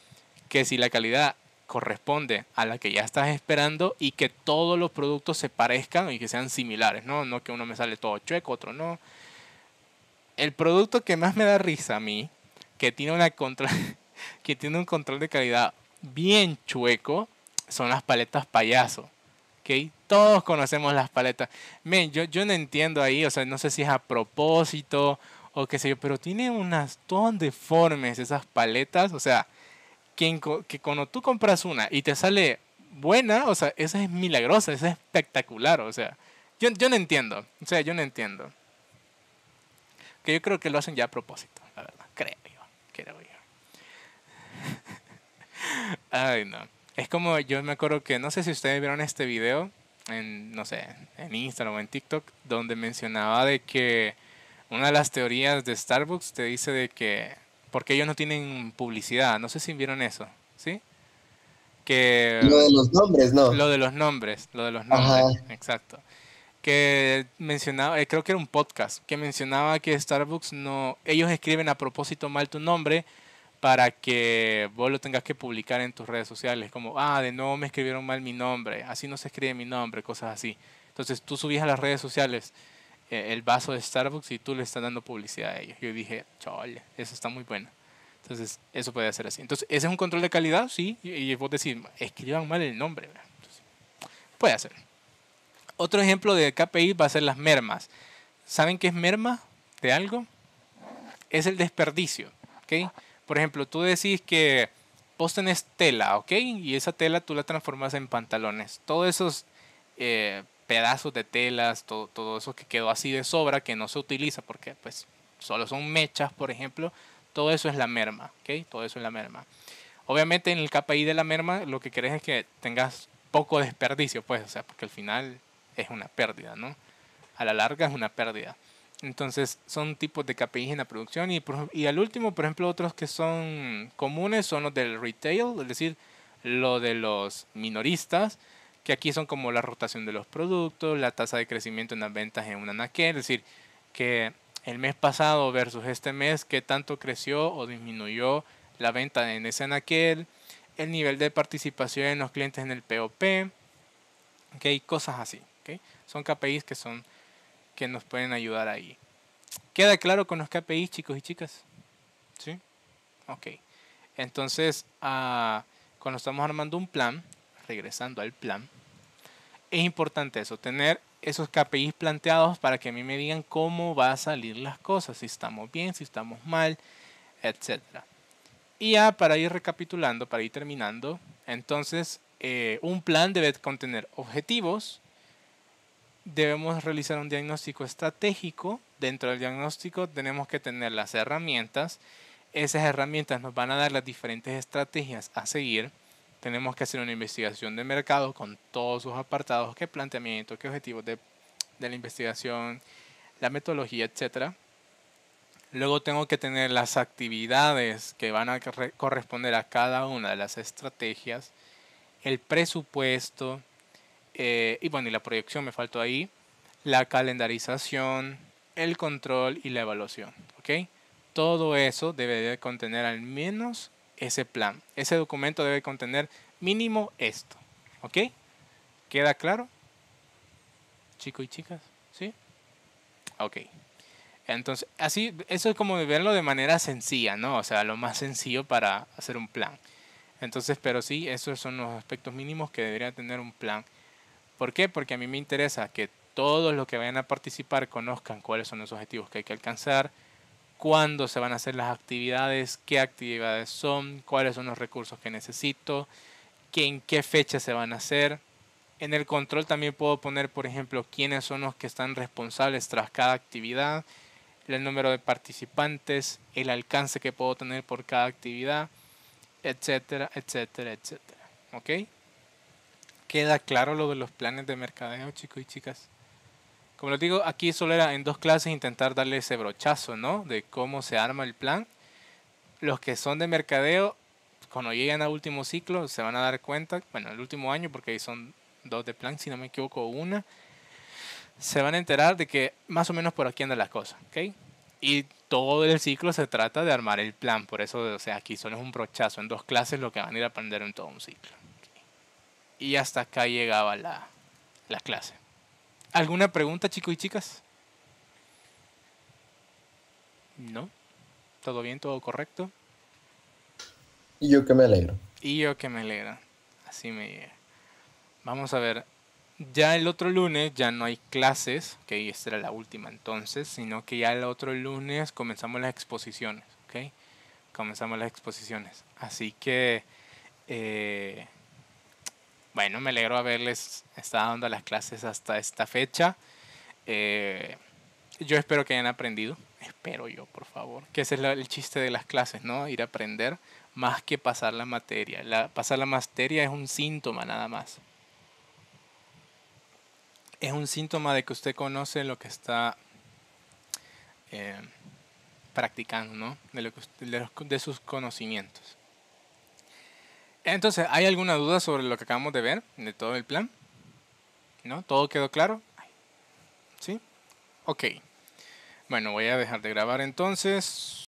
que si la calidad corresponde a la que ya estás esperando y que todos los productos se parezcan y que sean similares, ¿no? No que uno me sale todo chueco, otro no. El producto que más me da risa a mí, que tiene que tiene un control de calidad bien chueco, son las paletas payaso. ¿Okay? Todos conocemos las paletas. Men, yo no entiendo ahí, o sea, no sé si es a propósito o qué sé yo, pero tiene unas todas deformes esas paletas, o sea, que cuando tú compras una y te sale buena, o sea, esa es milagrosa, esa es espectacular, o sea, yo no entiendo, o sea, yo no entiendo. Que yo creo que lo hacen ya a propósito, la verdad, creo yo. Ay, no. Es como, yo me acuerdo que, no sé si ustedes vieron este video, no sé, en Instagram o en TikTok, donde mencionaba de que una de las teorías de Starbucks te dice de que porque ellos no tienen publicidad, no sé si vieron eso, ¿sí? Lo Que de los nombres, ¿no? lo de los nombres, Ajá. exacto. Que mencionaba, creo que era un podcast, que mencionaba que Starbucks no, ellos escriben a propósito mal tu nombre para que vos lo tengas que publicar en tus redes sociales, como, de nuevo me escribieron mal mi nombre, así no se escribe mi nombre, cosas así. Entonces tú subías a las redes sociales el vaso de Starbucks y tú le estás dando publicidad a ellos. Yo dije, chole, eso está muy bueno. Entonces, eso puede ser así. Entonces, ¿ese es un control de calidad? Sí. Y vos decís, escriban mal el nombre. Entonces, puede hacer. Otro ejemplo de KPI va a ser las mermas. ¿Saben qué es merma de algo? Es el desperdicio. ¿Ok? Por ejemplo, tú decís que vos tenés tela, ¿ok? Y esa tela tú la transformas en pantalones. Todos esos pedazos de telas, todo eso que quedó así de sobra, que no se utiliza porque pues solo son mechas, por ejemplo, todo eso es la merma, ¿ok? Todo eso es la merma. Obviamente en el KPI de la merma lo que querés es que tengas poco desperdicio, pues, o sea, porque al final es una pérdida, ¿no? A la larga es una pérdida. Entonces son tipos de KPIs en la producción y al último, por ejemplo, otros que son comunes son los del retail, es decir, lo de los minoristas, que aquí son como la rotación de los productos, la tasa de crecimiento en las ventas en un anaquel, es decir, que el mes pasado versus este mes, qué tanto creció o disminuyó la venta en ese anaquel, el nivel de participación en los clientes en el POP, ¿okay? Cosas así. ¿Okay? Son KPIs que nos pueden ayudar ahí. ¿Queda claro con los KPIs, chicos y chicas? ¿Sí? Ok. Entonces, cuando estamos armando un plan, regresando al plan, es importante eso, tener esos KPIs planteados para que a mí me digan cómo va a salir las cosas, si estamos bien, si estamos mal, etcétera. Y ya para ir recapitulando, para ir terminando, entonces un plan debe contener objetivos, debemos realizar un diagnóstico estratégico, dentro del diagnóstico tenemos que tener las herramientas, esas herramientas nos van a dar las diferentes estrategias a seguir, tenemos que hacer una investigación de mercado con todos sus apartados, qué planteamiento, qué objetivos de la investigación, la metodología, etcétera. Luego tengo que tener las actividades que van a corresponder a cada una de las estrategias, el presupuesto, y bueno, y la proyección me faltó ahí, la calendarización, el control y la evaluación. ¿Ok? Todo eso debe de contener al menos ese plan. Ese documento debe contener mínimo esto. ¿Ok? ¿Queda claro? Chicos y chicas, ¿sí? Ok. Entonces, así, eso es como verlo de manera sencilla, ¿no? O sea, lo más sencillo para hacer un plan. Entonces, pero sí, esos son los aspectos mínimos que debería tener un plan. ¿Por qué? Porque a mí me interesa que todos los que vayan a participar conozcan cuáles son los objetivos que hay que alcanzar, cuándo se van a hacer las actividades, qué actividades son, cuáles son los recursos que necesito, en qué fecha se van a hacer. En el control también puedo poner, por ejemplo, quiénes son los que están responsables tras cada actividad, el número de participantes, el alcance que puedo tener por cada actividad, etcétera, etcétera, etcétera. ¿Ok? ¿Queda claro lo de los planes de mercadeo, chicos y chicas? Como les digo, aquí solo era en 2 clases intentar darle ese brochazo, ¿no? De cómo se arma el plan. Los que son de mercadeo, cuando lleguen al último ciclo, se van a dar cuenta, bueno, el último año, porque ahí son 2 de plan, si no me equivoco, una, se van a enterar de que más o menos por aquí anda la cosa, ¿ok? Y todo el ciclo se trata de armar el plan, por eso, o sea, aquí solo es un brochazo en 2 clases lo que van a ir a aprender en todo un ciclo. Y hasta acá llegaba la clase. ¿Alguna pregunta, chicos y chicas? ¿No? ¿Todo bien? ¿Todo correcto? Y yo que me alegro. Y yo que me alegra. Así me llega. Vamos a ver. Ya el otro lunes ya no hay clases, ok, esta era la última entonces, sino que ya el otro lunes comenzamos las exposiciones, ok, comenzamos las exposiciones. Así que, bueno, me alegro haberles estado dando las clases hasta esta fecha. Yo espero que hayan aprendido, espero yo, por favor, que ese es el chiste de las clases, ¿no? Ir a aprender más que pasar la materia. Pasar la materia es un síntoma nada más. es un síntoma de que usted conoce lo que está practicando, ¿no? De sus conocimientos. Entonces, ¿hay alguna duda sobre lo que acabamos de ver, de todo el plan? ¿No? ¿Todo quedó claro? ¿Sí? Ok. Bueno, voy a dejar de grabar entonces.